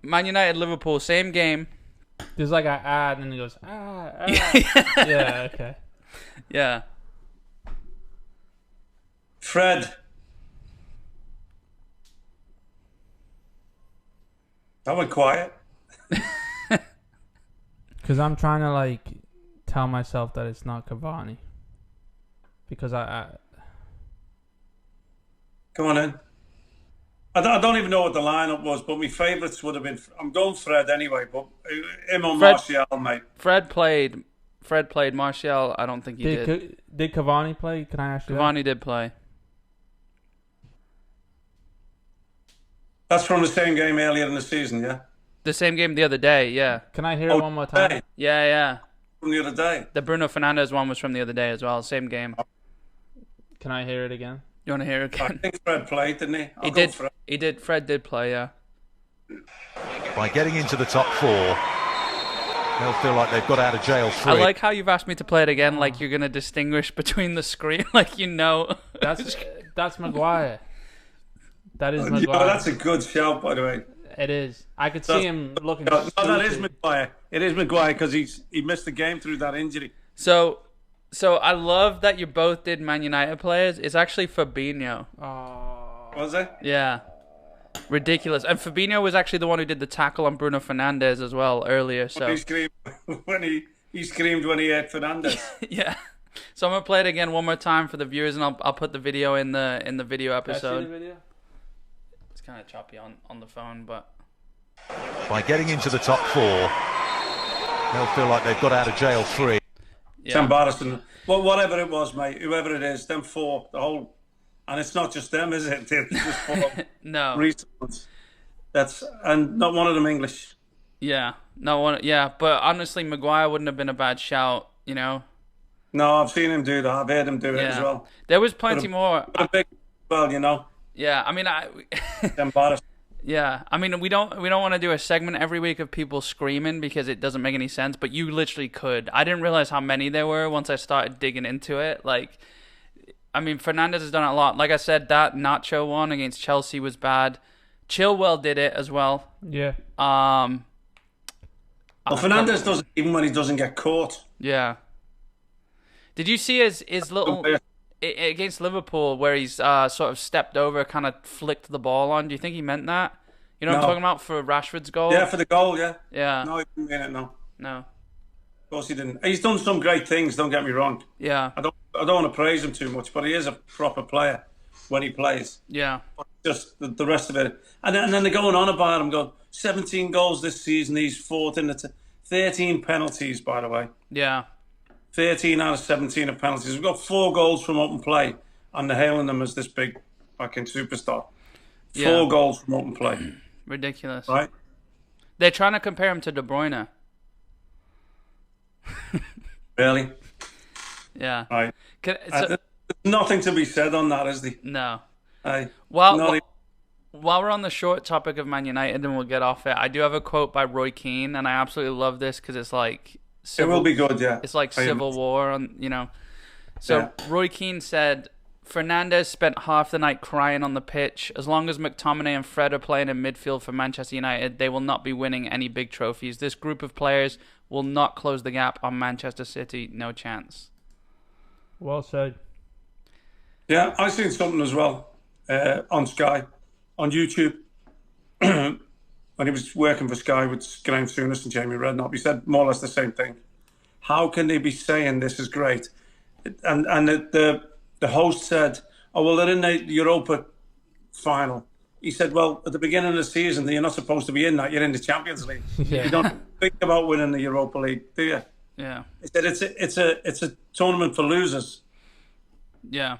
Man United Liverpool, same game. There's like an ad and then it goes, Yeah, okay. Yeah. Fred. That went quiet. Because I'm trying to like tell myself that it's not Cavani. Because I Come on in. I don't even know what the lineup was, but my favourites would have been. I'm going Fred anyway, but him or Martial, mate. Fred played. Martial, I don't think he did. Did Cavani play? Can I ask you Cavani did play. That's from the same game earlier in the season, yeah? The same game the other day, yeah. that? Can I hear it one more time? Hey, Yeah. from the other day. The Bruno Fernandes one was from the other day as well. Same game. Can I hear it again? You want to hear it I again? think Fred played, didn't he? He did. He did. Fred did play, yeah. By getting into the top 4, they'll feel like they've got out of jail free. I like how you've asked me to play it again, like you're gonna distinguish between the screen, like you know. That's Maguire. That is Yeah, Maguire. that's a good shout, by the way. It is. I could see him looking. No, that is stupid. Maguire. It is Maguire because he missed the game through that injury. So I love that you both did Man United players. It's actually Fabinho. Oh. Was it? Yeah. Ridiculous. And Fabinho was actually the one who did the tackle on Bruno Fernandes as well earlier. So He screamed when he screamed when he hit Fernandes. yeah. So I'm gonna play it again one more time for the viewers, and I'll put the video in the video Can I see the episode. video? It's kind of choppy on the phone, but By getting into the top 4, they'll feel like they've got out of jail free. It's yeah. embarrassing. Well, whatever it was, mate, whoever it is, them 4, the whole, and it's not just them, is it? It's just 4 No. recent ones. And not one of them English. Yeah. No one. Yeah, but honestly, Maguire wouldn't have been a bad shout. You know. No, I've seen him do that. I've heard him do it as Yeah. well. There was plenty more. But a big, well, you know, Yeah. I mean, it's embarrassing. Yeah, I mean, we don't want to do a segment every week of people screaming because it doesn't make any sense. But you literally could. I didn't realize how many there were once I started digging into it. Like, I mean, Fernandes has done it a lot. Like I said, that Nacho one against Chelsea was bad. Chilwell did it as well. Yeah. Well, Fernandes does it even when he doesn't get caught. Yeah. Did you see his little against Liverpool where he's sort of stepped over, kind of flicked the ball on? Do you think he meant that? You know what I'm talking about for Rashford's goal? Yeah, for the goal, yeah. Yeah. No, he didn't mean it, no. No. Of course he didn't. He's done some great things, don't get me wrong. Yeah. I don't want to praise him too much, but he is a proper player when he plays. Yeah. But just the rest of it. And then they're going on about him, going, 17 goals this season, he's fourth in the 13 penalties, by the way. Yeah. 13 out of 17 of penalties. We've got 4 goals from open play, and they're hailing him as this big fucking superstar. 4 goals from open play. Ridiculous. Right? They're trying to compare him to De Bruyne. Really? Yeah. Right. There's nothing to be said on that, is there? No. Hey, While we're on the short topic of Man United, and we'll get off it, I do have a quote by Roy Keane, and I absolutely love this because it's like... it will be good, yeah. It's like civil war, So Roy Keane said, Fernandes spent half the night crying on the pitch. As long as McTominay and Fred are playing in midfield for Manchester United, they will not be winning any big trophies. This group of players will not close the gap on Manchester City. No chance. Well said. Yeah, I've seen something as well on Sky, on YouTube. When he was working for Sky with Graham Souness and Jamie Redknapp, he said more or less the same thing. How can they be saying this is great? And the host said, oh, well, they're in the Europa final. He said, well, at the beginning of the season, you're not supposed to be in that. You're in the Champions League. Yeah. You don't think about winning the Europa League, do you? Yeah. He said it's a tournament for losers. Yeah.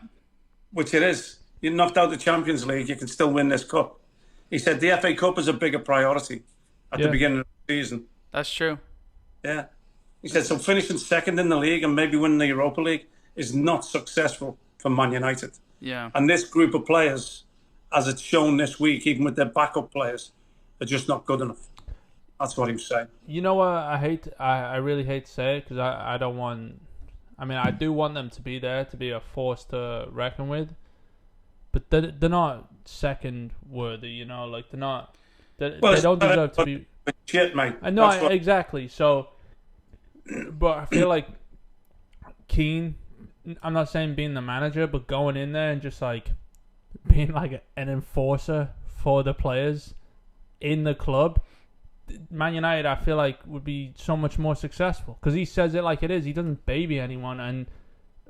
Which it is. You knocked out the Champions League, you can still win this cup. He said the FA Cup is a bigger priority at the beginning of the season. That's true. Yeah. He said, so finishing second in the league and maybe winning the Europa League is not successful for Man United. Yeah. And this group of players, as it's shown this week, even with their backup players, are just not good enough. That's what he was saying. You know what I really hate to say it because I don't want... I mean, I do want them to be there, to be a force to reckon with. But they're not second worthy, like they're not... They don't deserve to be... Shit, mate. I know, exactly. So, but I feel like Keane, I'm not saying being the manager, but going in there and just like being like an enforcer for the players in the club, Man United, I feel like, would be so much more successful because he says it like it is. He doesn't baby anyone, and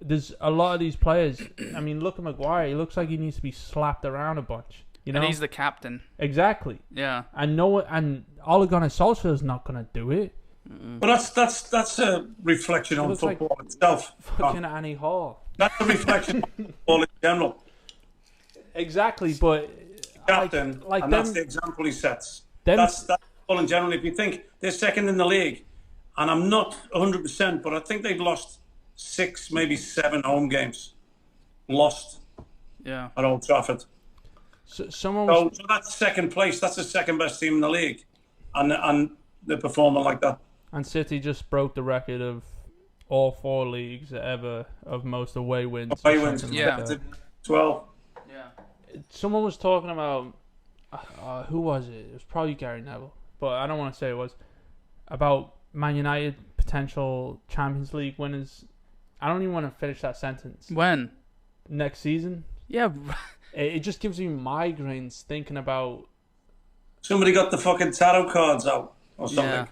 there's a lot of these players. I mean, look at Maguire. He looks like he needs to be slapped around a bunch. You know? And he's the captain. Exactly. Yeah. And and Ole Gunnar Solskjaer's not going to do it. But that's a reflection on football itself. Fucking Annie Hall. That's a reflection on football in general. Exactly, but Captain, like and them, that's the example he sets. That's football in general. If you think they're second in the league, and I'm not 100%, but I think they've lost 6, maybe 7 home games. Lost. Yeah. At Old Trafford. So that's second place. That's the second best team in the league, and they're performing like that. And City just broke the record of all 4 leagues ever of most away wins. Away wins, yeah. 12. Yeah. Someone was talking about who was it? It was probably Gary Neville, but I don't want to say it was about Man United potential Champions League winners. I don't even want to finish that sentence. When? Next season. Yeah. It just gives me migraines thinking about... Somebody got the fucking tarot cards out or something.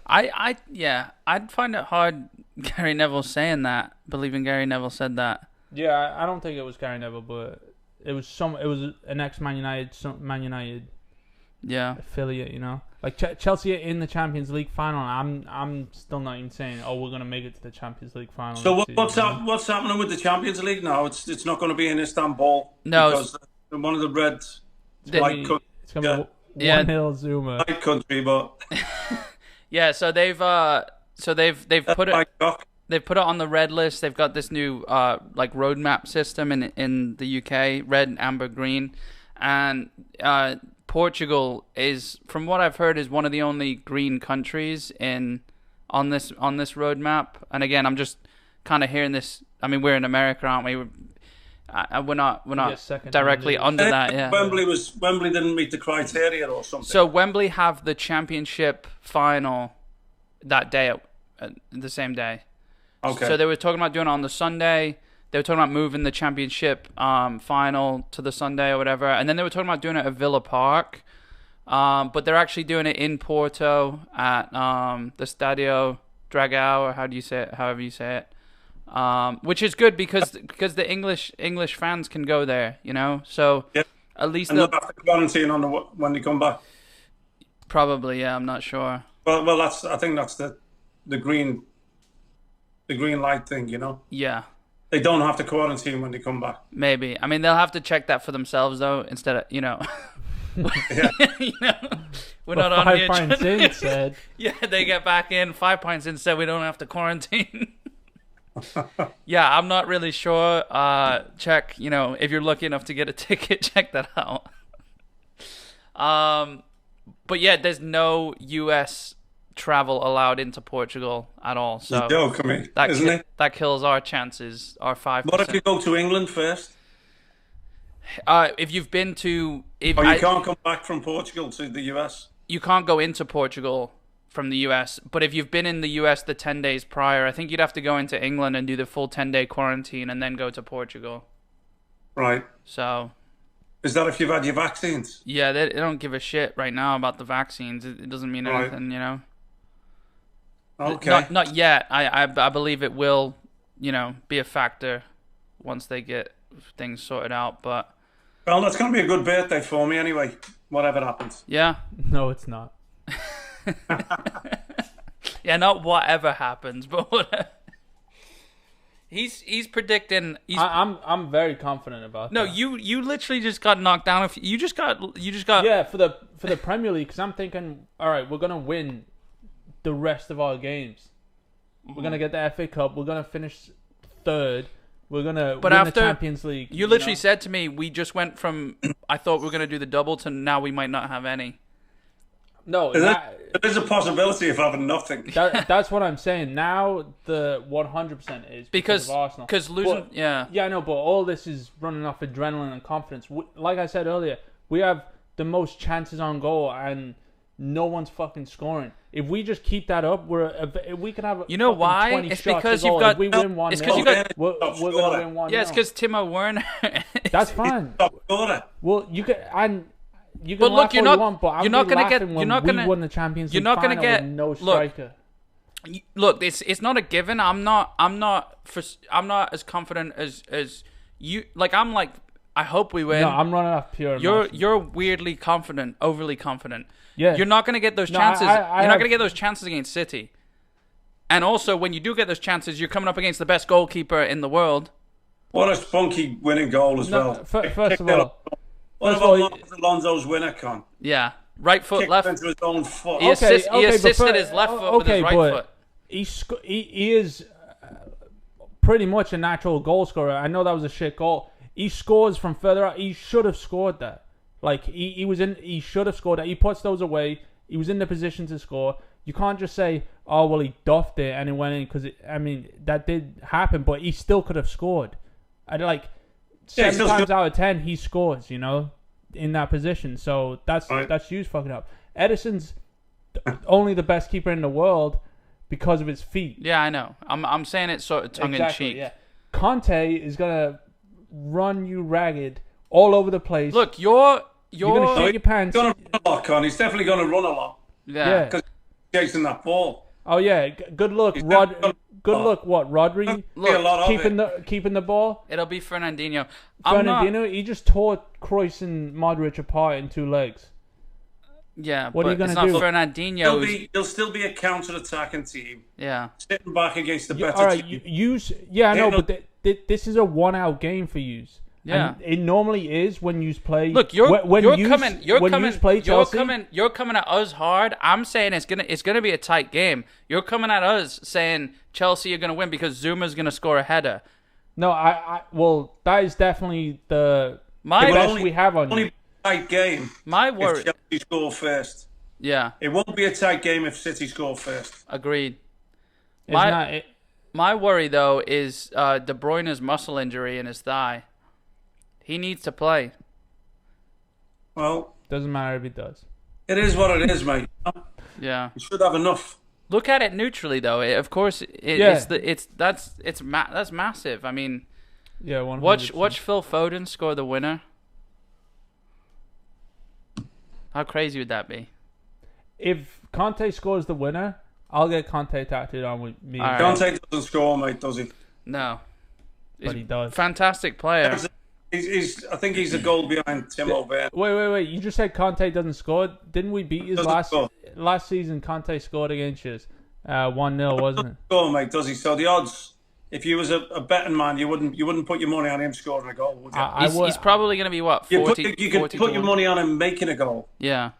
Yeah. I'd find it hard Gary Neville saying that, believing Gary Neville said that. Yeah, I don't think it was Gary Neville, but it was an ex-Man United affiliate, Like Chelsea in the Champions League final. I'm still not even saying, we're going to make it to the Champions League final. So what's happening with the Champions League now? It's not going to be in Istanbul. No, because one of the red white countries. It's going to be 1-0 Zuma. White country, but yeah. So they've put it on the red list. They've got this new roadmap system in the UK: red, amber, green, and Portugal is, from what I've heard, is one of the only green countries on this roadmap. And again, I'm just kind of hearing this. I mean, we're in America, aren't we? We're not directly under that. Yeah. Wembley didn't meet the criteria or something. So Wembley have the championship final that day, the same day. Okay. So they were talking about doing it on the Sunday. They were talking about moving the championship final to the Sunday or whatever, and then they were talking about doing it at Villa Park. But they're actually doing it in Porto at the Stadio Dragao, or however you say it. Which is good because the English fans can go there, you know. So at least and they'll have to quarantine when they come back. Probably, yeah. I'm not sure. Well, I think that's the green light thing, you know. Yeah. They don't have to quarantine when they come back. Maybe. I mean, they'll have to check that for themselves though, instead of you know. Yeah. You know, we're not on here. 5 pints in said. Yeah, they get back in 5 pints in said we don't have to quarantine. Yeah, I'm not really sure. Check, you know, if you're lucky enough to get a ticket, check that out. But yeah, there's no US travel allowed into Portugal at all. So joke, isn't it? That kills our chances, our 5%. What if you go to England first? If you've been to... you can't come back from Portugal to the US? You can't go into Portugal from the US, but if you've been in the US the 10 days prior, I think you'd have to go into England and do the full 10-day quarantine and then go to Portugal. Right. So... Is that if you've had your vaccines? Yeah, they don't give a shit right now about the vaccines. It doesn't mean anything, you know? Okay. Not yet. I believe it will, you know, be a factor once they get things sorted out, but... Well, that's going to be a good birthday for me anyway, whatever happens. Yeah? No, it's not. Yeah, not whatever happens, but whatever. He's predicting. I'm very confident about that. No, you literally just got knocked down. You just got. Yeah, for the Premier League, because I'm thinking, all right, we're gonna win the rest of our games. We're gonna get the FA Cup. We're gonna finish third. We're gonna win the Champions League. You literally said to me, we just went from I thought we were gonna do the double to now we might not have any. No, there's a possibility of having nothing. That's what I'm saying. Now the 100% is because of Arsenal. Because losing, yeah, I know, but all this is running off adrenaline and confidence. Like I said earlier, we have the most chances on goal, and no one's fucking scoring. If we just keep that up, we can have. You know why? 20 it's shots because a goal. you've got. If we win 1-0, it's because you got. We're gonna win 1-0. Yeah, it's because Timo Werner. That's fine. Well, you can and. You can but look, you're not gonna get. You're not gonna win the Champions League. You're not gonna get no striker. Look, it's not a given. I'm not as confident as you. Like I'm like I hope we win. No, I'm running off pure emotion. You're weirdly confident, overly confident. Yeah. You're not gonna get those chances. You're not gonna get those chances against City. And also, when you do get those chances, you're coming up against the best goalkeeper in the world. What a spunky winning goal as well. First of all. What about Alonso's winner, Con? Yeah, right foot, kicked left. Into his own foot. He assisted his left foot with his right foot. He is pretty much a natural goal scorer. I know that was a shit goal. He scores from further out. He should have scored that. Like he should have scored that. He puts those away. He was in the position to score. You can't just say, "Oh well, he duffed it and it went in," because that did happen, but he still could have scored. Seven times out of 10, he scores, you know, in that position. So that's Hughes fucking up. Edison's only the best keeper in the world because of his feet. Yeah, I know. I'm saying it sort of tongue in cheek. Yeah. Conte is gonna run you ragged all over the place. Look, you're gonna shit your pants. He's gonna run a lot, Con. He's definitely gonna run a lot. Yeah. Because he's chasing that ball. Oh yeah, good luck, Rod. Good luck, what, Rodri? Keeping the ball? It'll be Fernandinho. He just tore Kroos and Modric apart in 2 legs. Yeah, what are you going to do? It's not Fernandinho. He'll still be a counter-attacking team. Yeah. Sitting back against the better all right, team. I know, but this is a one-out game for Hughes. Yeah, and it normally is when you play. Look, you're coming at us hard. I'm saying it's gonna be a tight game. You're coming at us saying Chelsea are gonna win because Zuma's gonna score a header. No, well, that is definitely the best we have on you. tight game My worry. if Chelsea score first. Yeah, It won't be a tight game if City score first. agreed. Isn't My that my worry though is De Bruyne's muscle injury in his thigh. He needs to play. Well, doesn't matter if he does. it is what it is, mate. Yeah. You should have enough. Look at it neutrally, though. Of course, Yeah. that's massive. I mean, Yeah, 100%. watch Phil Foden score the winner. How crazy would that be? If Conte scores the winner, I'll get Conte tattooed on with me. All right. Conte doesn't score, mate, does he? No, But he does. fantastic player. I think he's a goal behind Timo Werner. Wait. You just said Conte doesn't score. Didn't we beat you Doesn't score. last season? Conte scored against us 1-0, wasn't it? Score, mate, does he? So the odds, if you was a betting man, you wouldn't put your money on him scoring a goal, would you? He's probably going to be what, 40, you could 40 put to your 1? money on him making a goal, Yeah.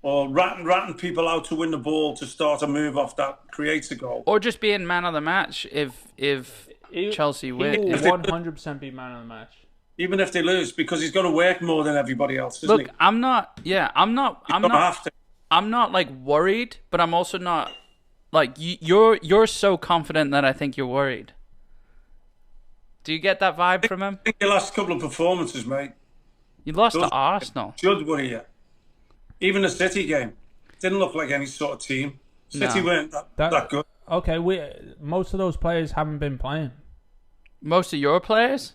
or ratting people out to win the ball to start a move off that creates a goal. Or just being man of the match if Chelsea win. He will If they- 100% be man of the match. Even if they lose, because he's got to work more than everybody else, isn't Look, he? I'm not Have to. I'm not like worried, but I'm also not like you're so confident that I think you're worried. Do you get that vibe from him? I think your last couple of performances, mate, You lost to Does- Arsenal. should worry you. Even the City game didn't look like any sort of team. City No. weren't that good. Okay, most of those players haven't been playing. Most of your players?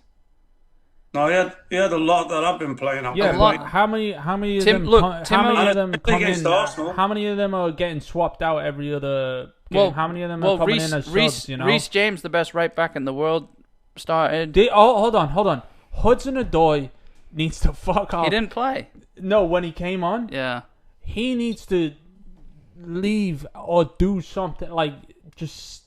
No, he had a lot that I've been playing out. Yeah, A lot. but how many of Tim- them? look, how Tim- many of them I come think against in? Arsenal. How many of them are getting swapped out every other game? How many of them are coming in as subs? You know, Reece James, the best right back in the world, started. hold on. Hudson-Odoi needs to fuck off. He didn't play. No, when he came on, Yeah. he needs to leave or do something. Like just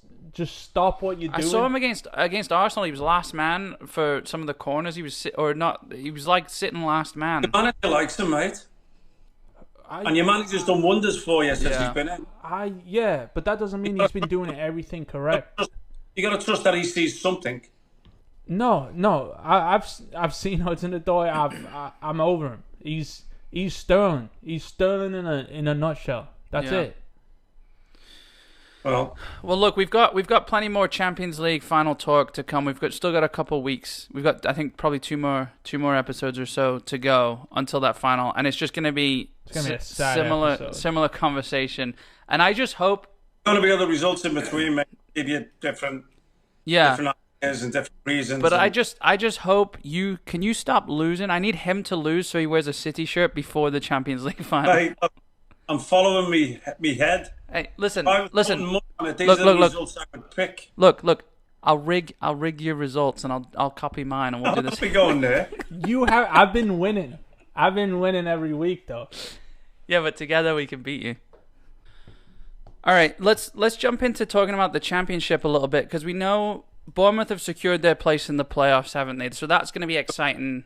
stop what you're I doing. saw him against Arsenal. He was last man for some of the corners. He was he was like sitting last man. The manager likes him, mate. And your manager's done wonders for you since Yeah. he's been in. Yeah, but that doesn't mean he's been doing everything correct. You got to trust that he sees something. No. I've seen Hudson-Odoi. I'm over him. He's sterling. He's sterling in a nutshell. That's Yeah. it. Well, Look, we've got plenty more Champions League final talk to come. Still got a couple weeks. We've got, I think, probably two more episodes or so to go until that final, and it's just going to be It's gonna be a sad episode. similar conversation. And I just hope, going to be other results in between, mate. Give you different ideas and different reasons. But and I just hope you stop losing. I need him to lose so he wears a City shirt before the Champions League final. Hey, I'm following me head. Hey, listen. If I was putting money on it, these Look, are the look. results I would pick. Look. I'll rig your results and I'll copy mine and we'll do I'll this. be going there. I've been winning. I've been winning every week though. Yeah, but together we can beat you. All right, let's jump into talking about the championship a little bit because we know Bournemouth have secured their place in the playoffs, haven't they? So that's going to be exciting.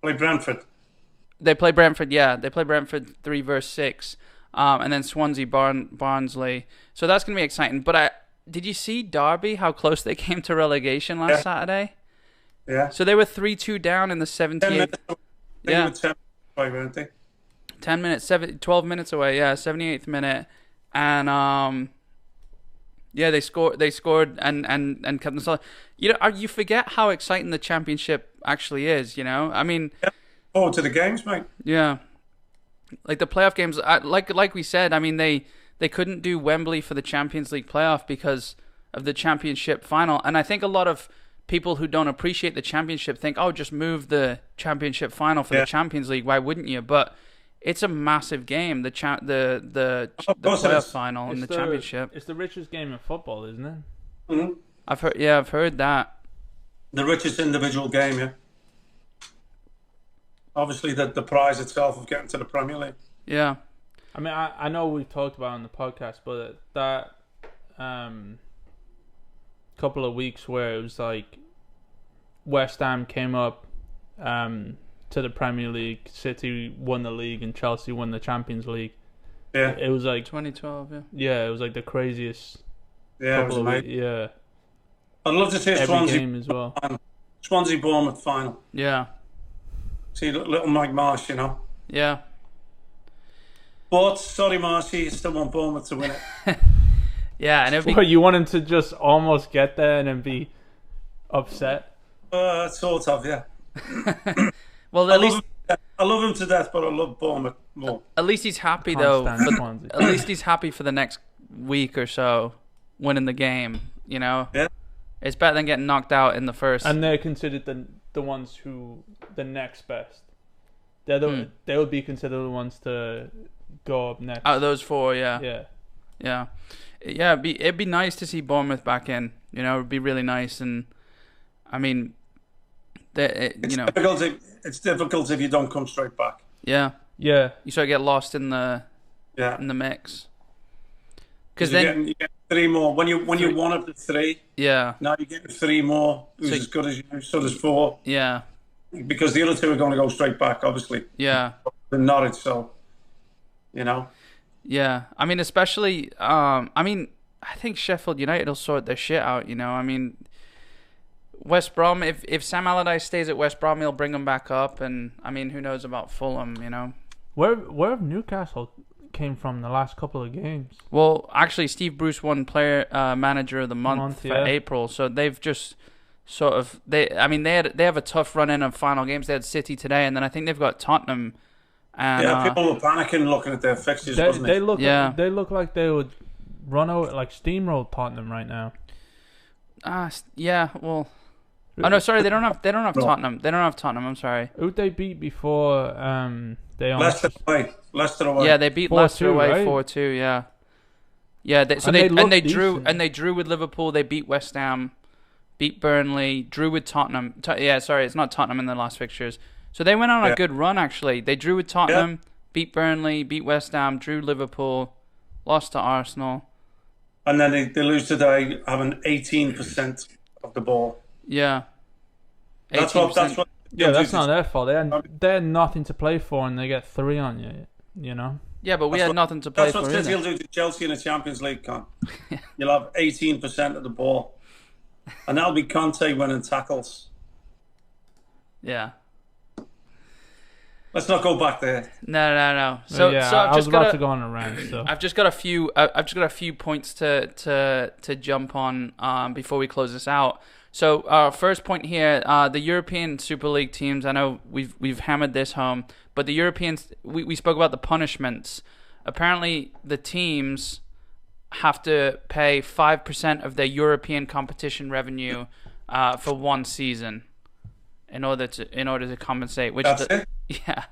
Play Brentford. They play Brentford, yeah. They play Brentford 3 versus 6. And then Swansea, Barnsley. So that's going to be exciting. But did you see Derby, how close they came to relegation last Saturday? Yeah. So they were 3-2 down in the 78th. 10 minutes. Yeah. 10 minutes, weren't they? 10 minutes, 12 minutes away, 78th minute. And they scored and kept themselves. You forget how exciting the championship actually is, you know? I mean, Forward to the games, mate. yeah. Like the playoff games, like we said, I mean they couldn't do Wembley for the Champions League playoff because of the championship final. And I think a lot of people who don't appreciate the championship think, "Oh, just move the championship final for the Champions League. Why wouldn't you?" But it's a massive game, the playoff final and the championship. It's the richest game in football, isn't it? Mm-hmm. I've heard that. The richest individual game, yeah. Obviously, the prize itself of getting to the Premier League. Yeah. I mean, I know we've talked about it on the podcast, but that couple of weeks where it was like West Ham came up to the Premier League, City won the league, and Chelsea won the Champions League. Yeah. It was like 2012, yeah. Yeah, it was like the craziest. Yeah, it was couple of amazing. Yeah. I'd love to see a Every Swansea game as well. Swansea Bournemouth final. Yeah. See, little Mike Marsh, you know. Yeah. But sorry, Marsh, you still want Bournemouth to win it. Yeah, and it'd be... What, you want him to just almost get there and then be upset? Sort of, yeah. Well, at least I love him to death, but I love Bournemouth more. at least he's happy Can't though. stand Swansea. At least he's happy for the next week or so, winning the game. You know. Yeah. It's better than getting knocked out in the first. And they're considered the ones who the next best. They would be considered the ones to go up next. Out of those four, yeah. Yeah. It'd be nice to see Bournemouth back in. You know, it'd be really nice. And I mean, it's difficult if you don't come straight back. Yeah. Yeah. You sort of get lost in the mix. Because then you get three more when you one of the three. Yeah. Now you're getting three more who's as good as you. So there's four. Yeah. Because the other two are going to go straight back, obviously. Yeah. The Norwich, so you know. Yeah, I mean, especially, I think Sheffield United will sort their shit out. You know, I mean, West Brom. If Sam Allardyce stays at West Brom, he'll bring them back up, and I mean, who knows about Fulham? You know, where have Newcastle came from the last couple of games? Well, actually, Steve Bruce won manager of the month for April, so they've just sort of they have a tough run in of final games. They had City today, and then I think they've got Tottenham. And, people were panicking looking at their fixtures, wasn't they it? They look like they would run out, like steamroll Tottenham right now. Yeah, well, oh no, sorry, they don't have Tottenham. They don't have Tottenham. I'm sorry. Who'd they beat before? Leicester away. Yeah, they beat 4-2, Leicester away right? 4-2. Yeah, yeah. They drew with Liverpool. They beat West Ham, beat Burnley, drew with Tottenham. Sorry, it's not Tottenham in the last fixtures. So they went on a good run, actually. They drew with Tottenham, beat Burnley, beat West Ham, drew Liverpool, lost to Arsenal. And then they lose today, having 18% of the ball. Yeah. That's what. That's not their fault. They had nothing to play for, and they get 3 on you. You know. Yeah, but we had nothing to play for. That's what City will do to Chelsea in the Champions League, Con. You'll have 18% of the ball, and that'll be Conte winning tackles. Yeah. Let's not go back there. No. So I was about to go on a rant. So I've just got a few points to jump on before we close this out. So our first point here, the European Super League teams. I know we've hammered this home, but the Europeans. We spoke about the punishments. Apparently, the teams have to pay 5% of their European competition revenue for one season in order to compensate. That's it. Yeah.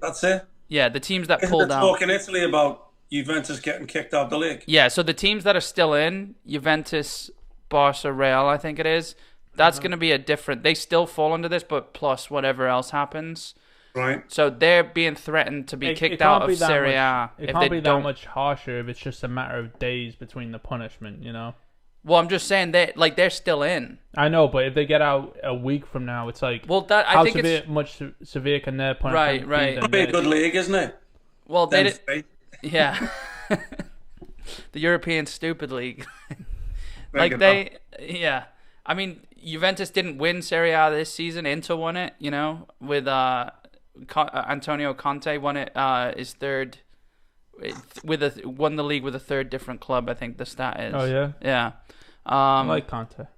That's it? Yeah, the teams that Isn't pulled out. talk in Italy about Juventus getting kicked out of the league? Yeah, so the teams that are still in, Juventus, Barca, Real, I think it is, that's going to be a different... They still fall under this, but plus whatever else happens. Right. So they're being threatened to be kicked out of Serie A. It can't be that much harsher if it's just a matter of days between the punishment, you know? Well, I'm just saying they're still in. I know, but if they get out a week from now, it's like I think much severe can their punishment be? Right. It'll be a good league, isn't it? Well, yeah. The European Stupid League. I mean, Juventus didn't win Serie A this season. Inter won it, you know, with Antonio Conte won it his third. Won the league with a third different club. I think the stat is. Oh yeah. Yeah. I like Conte.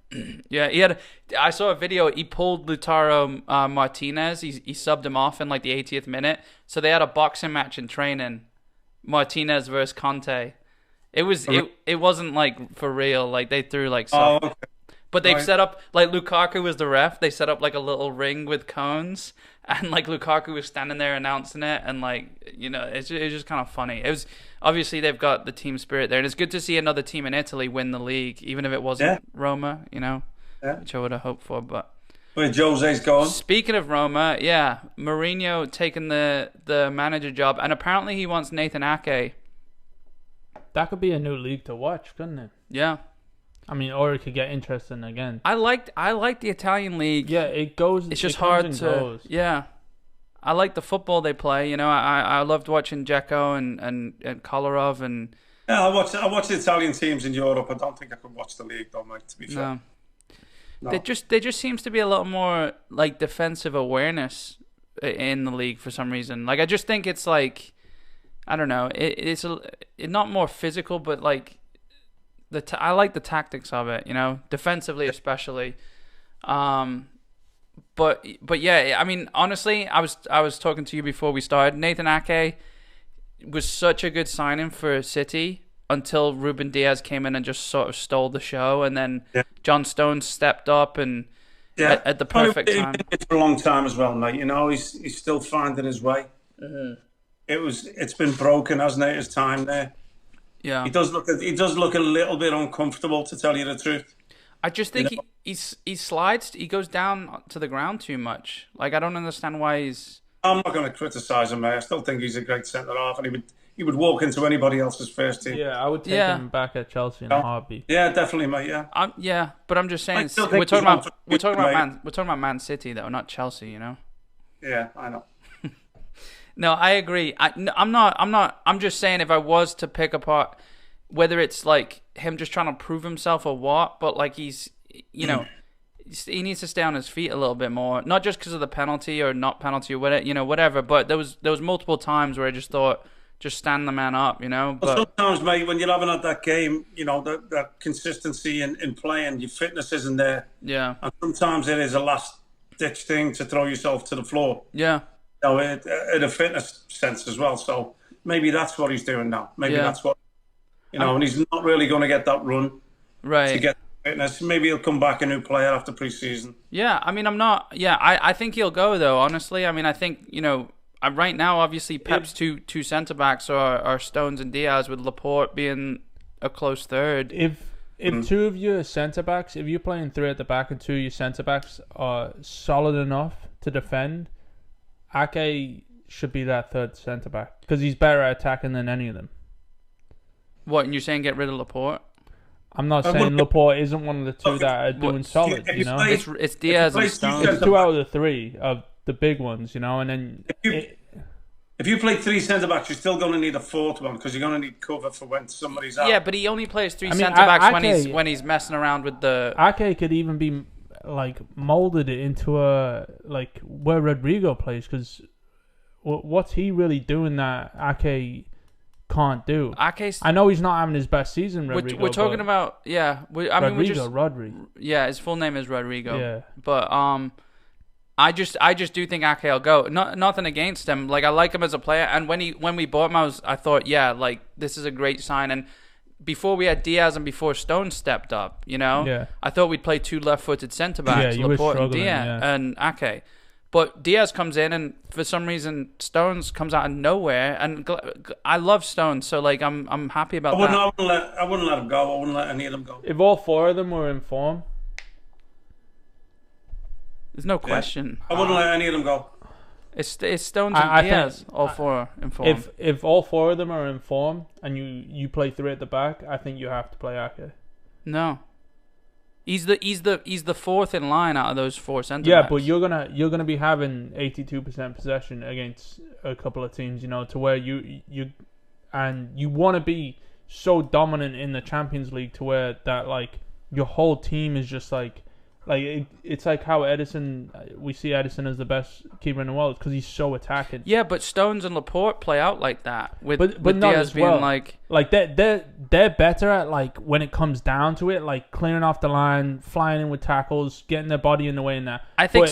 Yeah, I saw a video. He pulled Lautaro Martinez. He subbed him off in like the 80th minute. So they had a boxing match in training. Martinez versus Conte. It wasn't like for real. Like they threw like stuff. Okay. But they've set up, like Lukaku was the ref. They set up like a little ring with cones, and like Lukaku was standing there announcing it, and like, you know, it's just kind of funny. It was obviously they've got the team spirit there, and it's good to see another team in Italy win the league, even if it wasn't Roma, you know, which I would have hoped for. But where Jose's going. Speaking of Roma, Mourinho taking the manager job, and apparently he wants Nathan Ake. That could be a new league to watch, couldn't it? Yeah. I mean, or it could get interesting again. I liked the Italian league. Yeah, it goes. It's just hard to. Goes. Yeah, I like the football they play. You know, I loved watching Dzeko and Kolarov and. Yeah, I watch the Italian teams in Europe. I don't think I could watch the league though, mate. To be fair. No. There just seems to be a lot more like defensive awareness in the league for some reason. Like I just think it's like, I don't know, it's not more physical, but like I like the tactics of it, you know, defensively especially. But yeah, I mean, honestly, I was talking to you before we started. Nathan Ake was such a good signing for City until Ruben Diaz came in and just sort of stole the show, and then John Stones stepped up and at the perfect time. He's been for a long time as well, mate. You know, he's still finding his way. Mm-hmm. It's been broken, hasn't it? His time there. Yeah, he does look a little bit uncomfortable, to tell you the truth. I just think he slides. He goes down to the ground too much. Like I don't understand why he's. I'm not going to criticise him, mate. I still think he's a great centre half, and he would walk into anybody else's first team. Yeah, I would take him back at Chelsea in a heartbeat. Yeah, definitely, mate. Yeah. But I'm just saying we're talking about Man City though, not Chelsea. You know. Yeah, I know. No, I agree. I'm just saying if I was to pick apart whether it's like him just trying to prove himself or what, but like he's, you know, he needs to stay on his feet a little bit more. Not just because of the penalty or not penalty or whatever, you know, whatever. But there was multiple times where I just thought, just stand the man up, you know. But sometimes, mate, when you're having at that game, you know, that consistency in playing, your fitness isn't there. Yeah. And sometimes it is a last ditch thing to throw yourself to the floor. Yeah. You know, in a fitness sense as well. So maybe that's what he's doing now. Maybe that's what, you know, and he's not really going to get that run to get fitness. Maybe he'll come back a new player after pre-season. Yeah, I mean, I think he'll go, though, honestly. I mean, I think, you know, right now, obviously, Pep's two centre-backs are Stones and Diaz, with Laporte being a close third. If two of your centre-backs, if you're playing three at the back and two of your centre-backs are solid enough to defend, Ake should be that third centre-back because he's better at attacking than any of them. What, and you're saying get rid of Laporte? I'm not saying Laporte isn't one of the two that are doing solid, you know? It's Diaz and Stones. It's two out of the three of the big ones, you know, and then... If you play three centre-backs, you're still going to need a fourth one because you're going to need cover for when somebody's out. Yeah, but he only plays three centre-backs when he's messing around with the... Ake could even be, like, moulded into a... Like, where Rodrigo plays, because what's he really doing that Ake can't do? I know he's not having his best season, Rodrigo. We're talking about... Yeah. Rodri. Yeah, his full name is Rodrigo. Yeah. But, I just do think Ake will go. Nothing against him. Like I like him as a player, and when we bought him, I thought, yeah, like this is a great sign. And before we had Diaz and before Stones stepped up, you know, I thought we'd play two left-footed centre backs, Laporte and Diaz and Ake. But Diaz comes in, and for some reason Stones comes out of nowhere, and I love Stones, so like I'm happy about that. I wouldn't let him go. I wouldn't let any of them go. If all four of them were in form. There's no question. I wouldn't let any of them go. It's Stones and Diaz, all four in form. If all four of them are in form and you play three at the back, I think you have to play Ake. No. He's the fourth in line out of those four centre backs. backs. But you're gonna be having 82% possession against a couple of teams, you know, to where you want to be so dominant in the Champions League to where that like your whole team is just like it's like how we see Edison as the best keeper in the world because he's so attacking. Yeah, but Stones and Laporte play out like that with not Diaz as well. being like they're better at like when it comes down to it, like clearing off the line, flying in with tackles, getting their body in the way in that. I think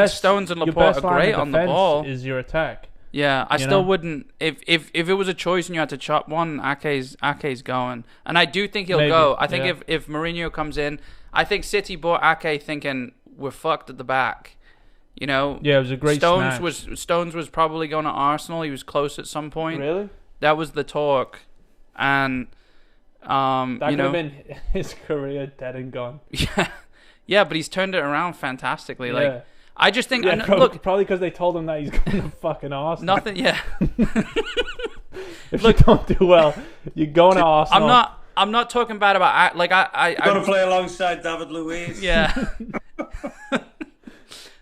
Stones and Laporte are great on the ball. Is your attack? Yeah, I still wouldn't. If it was a choice and you had to chop one, Ake's going, and I do think he'll go. I think if Mourinho comes in. I think City bought Ake thinking we're fucked at the back. You know? Yeah, it was a great Stones was probably going to Arsenal. He was close at some point. Really? That was the talk. And that could have been his career dead and gone. Yeah, but he's turned it around fantastically. Like I just think look, probably because they told him that he's going to fucking Arsenal. Nothing, yeah. If you don't do well, you're going to Arsenal. I'm not talking bad about like I going to play alongside David Luiz. Yeah,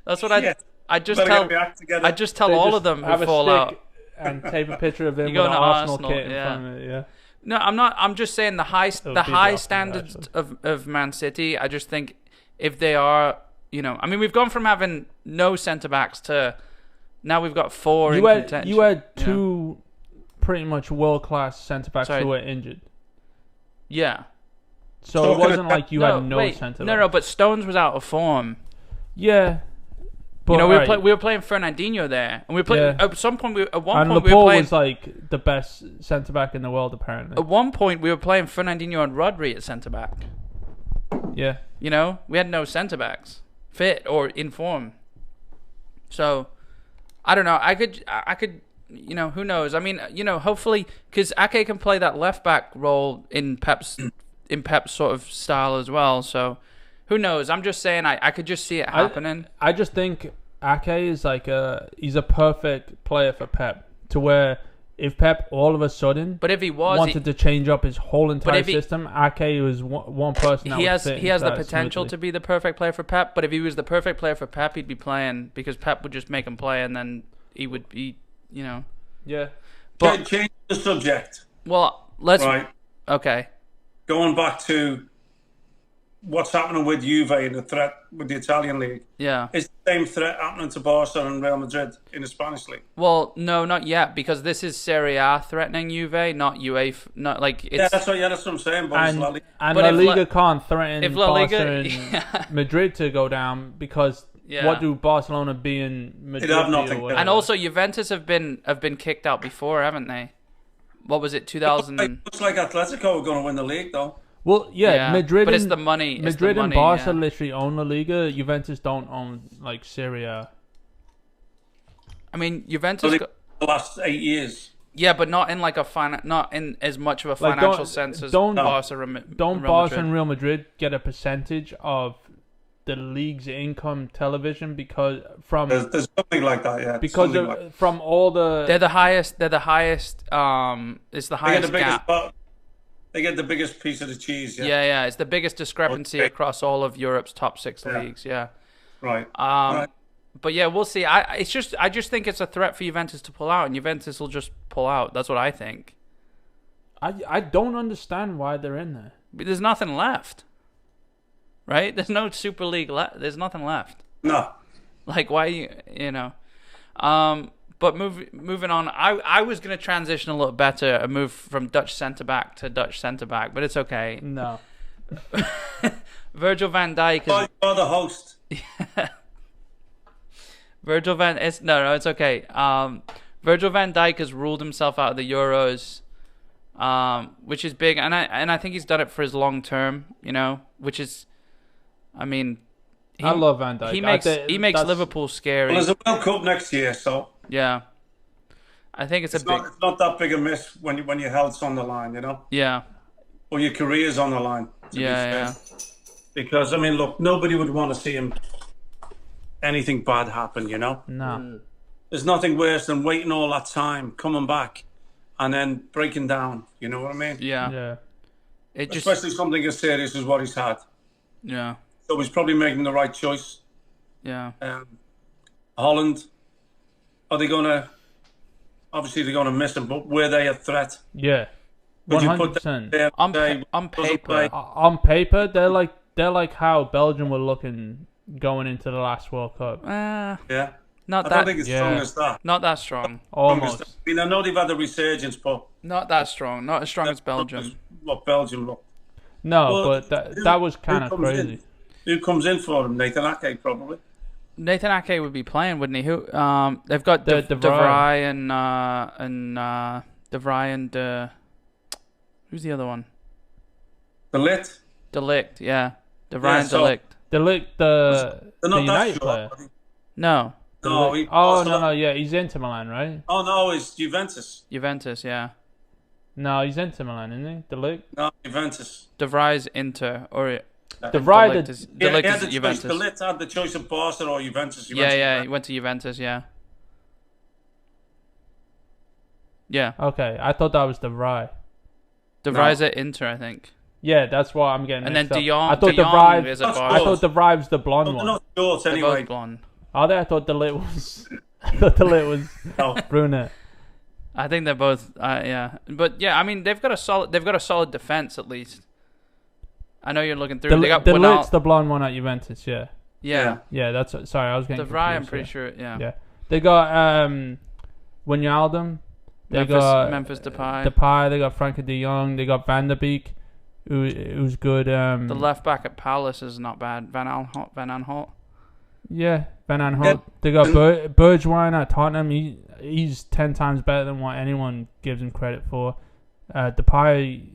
that's what I just tell all of them who fall out and take a picture of him with an Arsenal kit in front of it. Yeah. No, I'm not. I'm just saying the high standards of Man City. I just think if they are, you know, I mean, we've gone from having no centre backs to Now we've got 4 in had contention. you had 2 pretty much world class centre backs who were injured. Yeah. So it wasn't like you had no centre backs. No, but Stones was out of form. Yeah. But, we were playing Fernandinho there, and we played at some point. At one point, Laporte we were playing, was like the best centre back in the world, apparently. At one point, we were playing Fernandinho and Rodri at centre back. Yeah. We had no centre backs fit or in form. So, I don't know. I could. Who knows? I mean, hopefully, because Ake can play that left back role in Pep's sort of style as well. So. Who knows? I'm just saying I could just see it happening. I just think Ake is he's a perfect player for Pep. To where if Pep all of a sudden wanted to change up his whole entire system, Ake was one person that he has the potential to be the perfect player for Pep. But if he was the perfect player for Pep, he'd be playing because Pep would just make him play, and then he would be, Yeah. But change the subject. Well, let's. Right. Okay. Going back to what's happening with Juve and the threat with the Italian league. Yeah. Is the same threat happening to Barca and Real Madrid in the Spanish league? Well, no, not yet, because this is Serie A threatening Juve, not UEFA. Not like it's... that's what I'm saying. But La Liga can't threaten Barca and Madrid to go down because what do Barcelona being Madrid have nothing. And also Juventus have been kicked out before, haven't they? What was it, 2000? Looks like Atletico are going to win the league, though. Well, Madrid, but it's the money. Madrid and Barca literally own La Liga. Juventus don't own Serie A. I mean, Juventus the last 8 years. Yeah, but not in not in as much of a financial sense as Barca. Don't Barca and Real Madrid get a percentage of the league's income television because from there's something like that, yeah. Because from all the they're the highest. It's the highest gap. They get the biggest piece of the cheese, yeah. Yeah. It's the biggest discrepancy across all of Europe's top 6 leagues, yeah. Right. But yeah, we'll see. I just think it's a threat for Juventus to pull out, and Juventus will just pull out. That's what I think. I don't understand why they're in there. But there's nothing left, right? There's no Super League left. There's nothing left. No. Why But moving on, I was going to transition a little better and move from Dutch centre-back to Dutch centre-back, but it's okay. No. Virgil van Dijk is... You're the host. It's okay. Virgil van Dijk has ruled himself out of the Euros, which is big, and I think he's done it for his long term, which is, I mean... I love Van Dijk. He makes Liverpool scary. Well, there's a World Cup next year, so... Yeah, I think it's not that big a miss when your health's on the line, Yeah, or your career's on the line. Yeah. Because look, nobody would want to see anything bad happen, No. There's nothing worse than waiting all that time, coming back, and then breaking down. You know what I mean? Yeah. Especially something as serious as what he's had. Yeah. So he's probably making the right choice. Yeah. Holland. Are they going to... Obviously, they're going to miss him, but were they a threat? Yeah, 100%. On paper, they're like how Belgium were looking going into the last World Cup. Yeah, I don't think it's strong as that. Not that strong. Almost. I know they've had a resurgence, but not that strong. Not as strong as Belgium. What Belgium looked. No, but that was kind of crazy. Who comes in for them? Nathan Ake, probably. Nathan Ake would be playing, wouldn't he? Who? They've got De Vrij and who's the other one? De Ligt, yeah. De Vrij and De Ligt. De Ligt, the United player. No. No, yeah, he's Inter Milan, right? Oh no, it's Juventus. Juventus, yeah. No, he's Inter Milan, isn't he? De Ligt? No, Juventus. De Vrij's Inter, or De Ligt is Juventus. De Ligt had the choice of Barca or Juventus. Yeah, he went to Juventus, yeah. Yeah. Okay, I thought that was De Vrij. De Vrij's at Inter, I think. Yeah, that's what I'm getting. And then De Jong. I thought De Vrij was the blonde one. Not short anyway. They're both blonde. Are they? I thought De Ligt was. brunette. I think they're both. Yeah, but yeah, they've got a solid defense at least. I know you're looking through. They got De Ligt's the blonde one at Juventus. Yeah. Yeah. That's sorry. I was getting. De Vrij, I'm pretty sure. Yeah. They got Wijnaldum. They got Memphis Depay. Depay. They got Frankie de Jong. They got Van der Beek, who's good. The left back at Palace is not bad. Van Aanholt. Yeah, Van Aanholt. They got Bergwijn at Tottenham. He's 10 times better than what anyone gives him credit for. Depay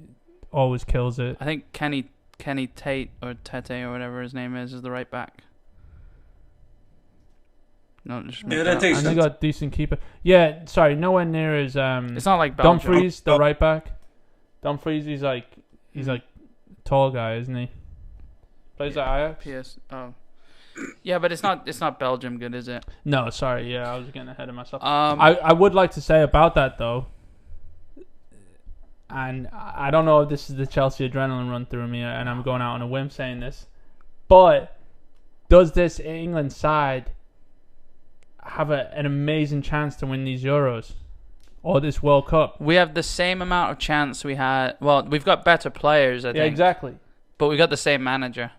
always kills it. I think Kenny Tate or Tete or whatever his name is the right back. No, just and they got decent keeper. Yeah, sorry, nowhere near as it's not like Belgium. Dumfries, the right back. Dumfries, he's like tall guy, isn't he? Plays at Ajax. PS. Oh, yeah, but it's not Belgium good, is it? No, sorry. Yeah, I was getting ahead of myself. I would like to say about that though, and I don't know if this is the Chelsea adrenaline run through me, and I'm going out on a whim saying this, but does this England side have an amazing chance to win these Euros or this World Cup? We have the same amount of chance we had. Well, we've got better players, I think. Yeah, exactly. But we got the same manager.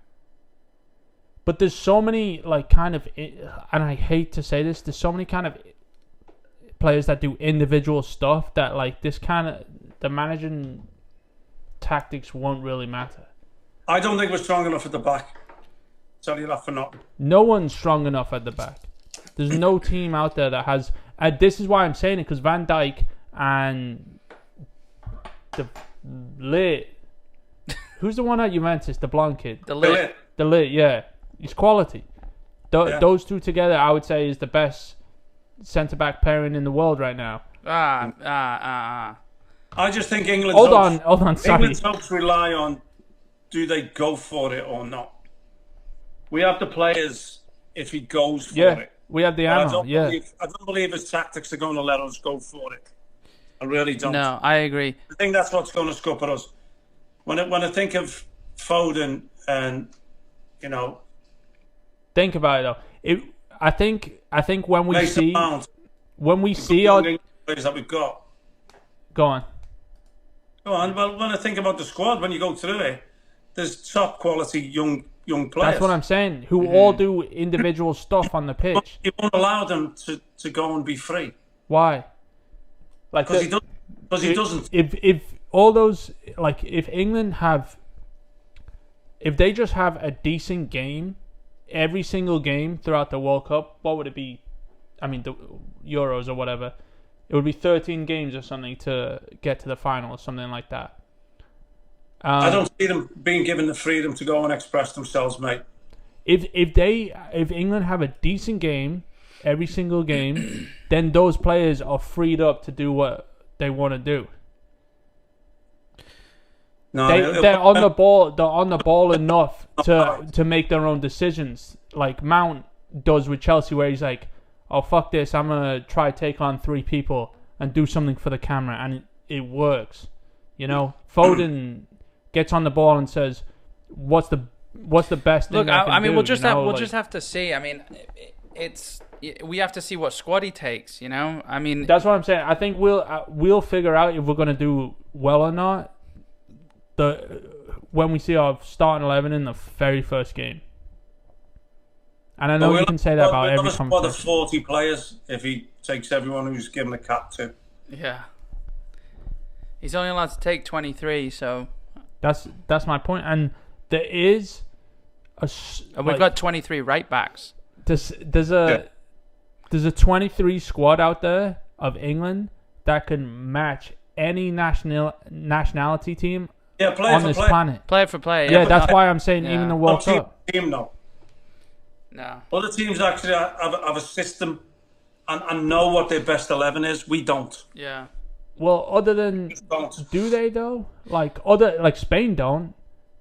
But there's so many, like, kind of, and I hate to say this, there's so many kind of players that do individual stuff that, like, this kind of, the managing tactics won't really matter. I don't think we're strong enough at the back. Tell you that for nothing. No one's strong enough at the back. There's no team out there that has. This is why I'm saying it, because Van Dijk and the Lit. Who's the one at Juventus? The blonde kid. The Lit, yeah. He's quality. Those two together, I would say, is the best centre-back pairing in the world right now. I just think England's Hold on, sorry. England's hopes rely on, do they go for it or not? We have the players if he goes for it. We have the ammo, I don't believe his tactics are going to let us go for it. I really don't. No, I agree. I think that's what's going to scupper us. When I think of Foden and, you know... Think about it, though. I think when we Mason see... Mount, when we see our... players that we've got. Go on. Well, when I think about the squad, when you go through it, there's top quality young players. That's what I'm saying. Who all do individual stuff on the pitch. You won't allow them to go and be free. Why? Like, because he doesn't. If all those, like, if England have, if they just have a decent game every single game throughout the World Cup, what would it be? I mean, the Euros or whatever. It would be 13 games or something to get to the final or something like that. I don't see them being given the freedom to go and express themselves, mate. If England have a decent game every single game, then those players are freed up to do what they want to do. No, they're on the ball. They're on the ball enough to make their own decisions, like Mount does with Chelsea, where he's like, "Oh, fuck this! I'm gonna try take on 3 people and do something for the camera," and it works. You know, Foden gets on the ball and says, "What's the best thing?" Look, I mean, do? we'll just have to see. I mean, we have to see what squad he takes. You know, I mean, that's what I'm saying. I think we'll figure out if we're gonna do well or not. When we see our starting 11 in the very first game. And I know you can say that about every competition. We'll have a squad of 40 players if he takes everyone who's given a cap to. Yeah. He's only allowed to take 23, so... That's my point. And there is we've got 23 right backs. There's a 23 squad out there of England that can match any nationality team on this planet. Player for player. Yeah, that's why I'm saying even the World Cup. Team, no. No. Other teams actually have a system and know what their best 11 is. We don't. Yeah. Well, other than... Do they, though? Like Spain don't.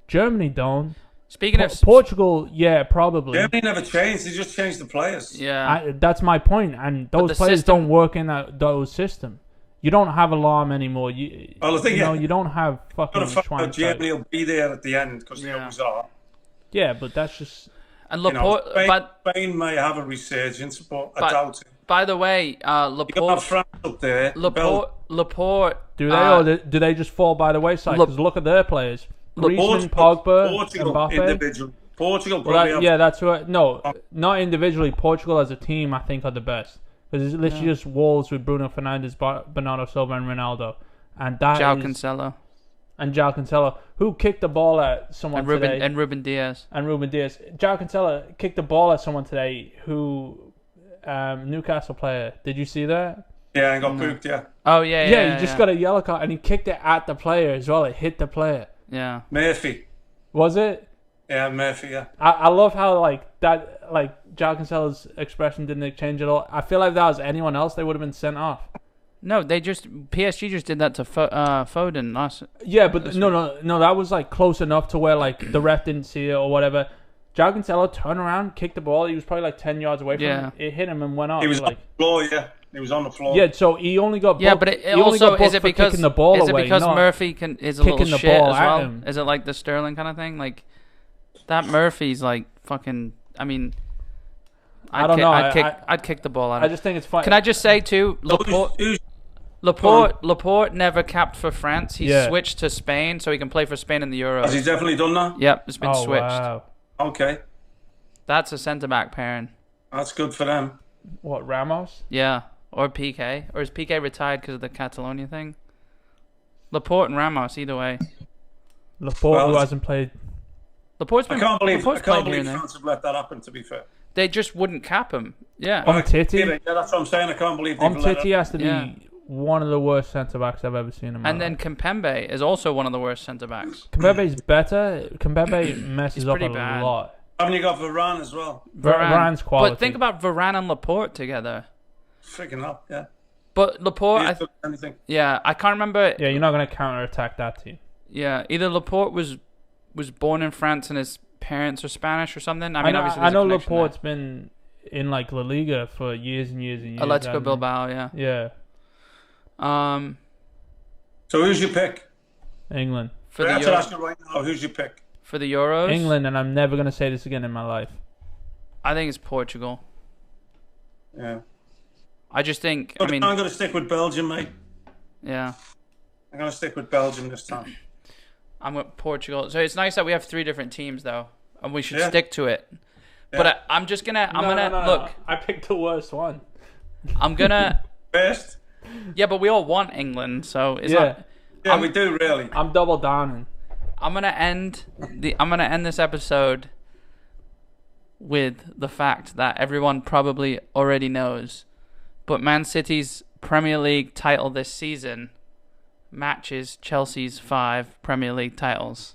Germany don't. Speaking of... Portugal, yeah, probably. Germany never changed. They just changed the players. Yeah. That's my point. And those players don't work in those systems. You don't have alarm anymore. You don't have fucking Schweinsteiger. Germany will be there at the end because they always are. Yeah, but that's just... And Laporte... Spain may have a resurgence, but I doubt it. By the way, Laporte... You got France up there. Laporte... Do they, or do they just fall by the wayside? Because look at their players. Griezmann, Pogba, Mbappe. Portugal probably that's right. No, not individually. Portugal as a team, I think, are the best. Because it's literally just walls with Bruno Fernandes, Bernardo Silva, and Ronaldo, and that João Cancelo and João Cancelo, who kicked the ball at someone today, and Ruben Diaz. João Cancelo kicked the ball at someone today. Who Newcastle player? Did you see that? Yeah, and got booked. Yeah. Oh yeah. He just got a yellow card, and he kicked it at the player as well. It hit the player. Yeah. Murphy. Was it? Yeah, Murphy. Yeah. I love how João Cancelo's expression didn't change at all. I feel like if that was anyone else, they would have been sent off. No, PSG just did that to Foden last. Yeah, but no, that was like close enough to where like the ref didn't see it or whatever. João Cancelo turned around, kicked the ball. He was probably like 10 yards away from him. It hit him and went off. He was on the floor. Yeah, he was on the floor. Yeah, so he only got booked. Yeah, but it also is it because kicking the ball is it away, because not Murphy is a little kicking the shit ball as at well? him. Is it like the Sterling kind of thing? Like that Murphy's like fucking. I mean, I don't know. I'd kick the ball out. I just think it's fine. Can I just say too, Laporte never capped for France. He switched to Spain so he can play for Spain in the Euros. Has he definitely done that? Yep, it's been switched. Wow. Okay. That's a centre-back pairing. That's good for them. What, Ramos? Yeah, or Piqué. Or is Piqué retired because of the Catalonia thing? Laporte and Ramos, either way. Laporte, who hasn't played. Laporte's been, I can't believe France have let that happen, to be fair. They just wouldn't cap him. Yeah. Umtiti. Yeah, that's what I'm saying. I can't believe they've let Umtiti has to be one of the worst centre-backs I've ever seen in my life. And then Kimpembe is also one of the worst centre-backs. Kimpembe's better. Kimpembe messes up a bad. lot. Haven't you got Varane as well? Varane's quality. But think about Varane and Laporte together. Freaking hell, yeah. But Laporte, anything. Yeah, I can't remember. Yeah, you're not going to counter-attack that team. Yeah, either Laporte was born in France and his parents are Spanish or something. I mean, obviously I know Laporte's been in like La Liga for years and years and years. Atletico Bilbao, yeah. Yeah. So who's your pick? England. For the Euros right now, who's your pick? For the Euros? England, and I'm never going to say this again in my life. I think it's Portugal. Yeah. I just think, I'm going to stick with Belgium, mate. Yeah. I'm going to stick with Belgium this time. I'm with Portugal. So it's nice that we have 3 different teams, though, and we should stick to it. Yeah. But I'm just going to... Look. I picked the worst one. I'm going to... Best? Yeah, but we all want England, so it's not... Yeah, we do, really. I'm double downing. I'm gonna end this episode with the fact that everyone probably already knows, but Man City's Premier League title this season matches Chelsea's 5 Premier League titles.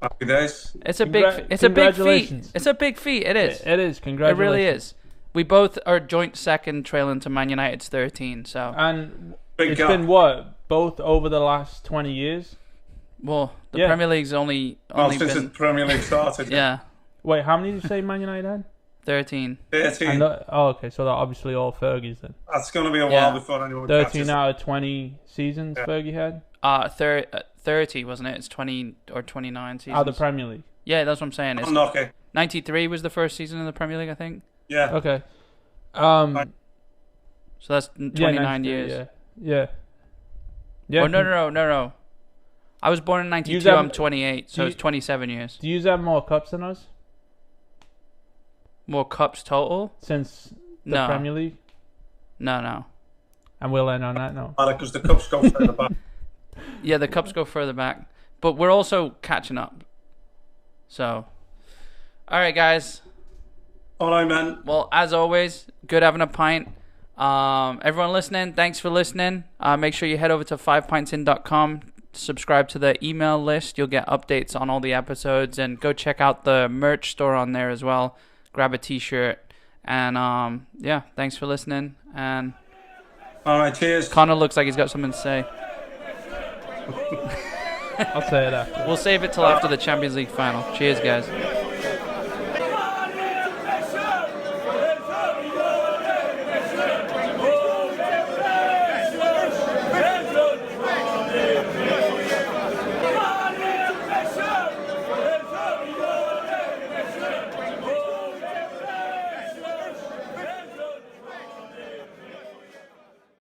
Happy days. It's a big feat. It's a big feat. It is. It is. Congratulations. It really is. We both are joint second, trailing to Man United's 13. So and it's been what, both over the last 20 years. Well, the Premier League's only since the Premier League started. Yeah. Wait, how many did you say Man United had? 13. Okay, so they're obviously all Fergie's then. That's going to be a while before anyone 13 out of 20 seasons Fergie had? 30, wasn't it? It's 20 or 29 seasons. Out of the Premier League. Yeah, that's what I'm saying. Okay. 93 was the first season in the Premier League, I think. Yeah. Okay. So that's 29 years. Yeah. Oh, no. I was born in 92, I'm 28, so it's 27 years. Do you have more cups than us? More cups total? Since the Premier League? No. And we'll end on that note. Because the cups go further back. Yeah, the cups go further back. But we're also catching up. So, alright guys. Alright, man. Well, as always, good having a pint. Everyone listening, thanks for listening. Make sure you head over to 5pintsin.com. Subscribe to the email list. You'll get updates on all the episodes, and go check out the merch store on there as well. Grab a t-shirt, and thanks for listening. And all right, cheers. Connor looks like he's got something to say. I'll say it after. We'll save it till after the Champions League final. Cheers, guys.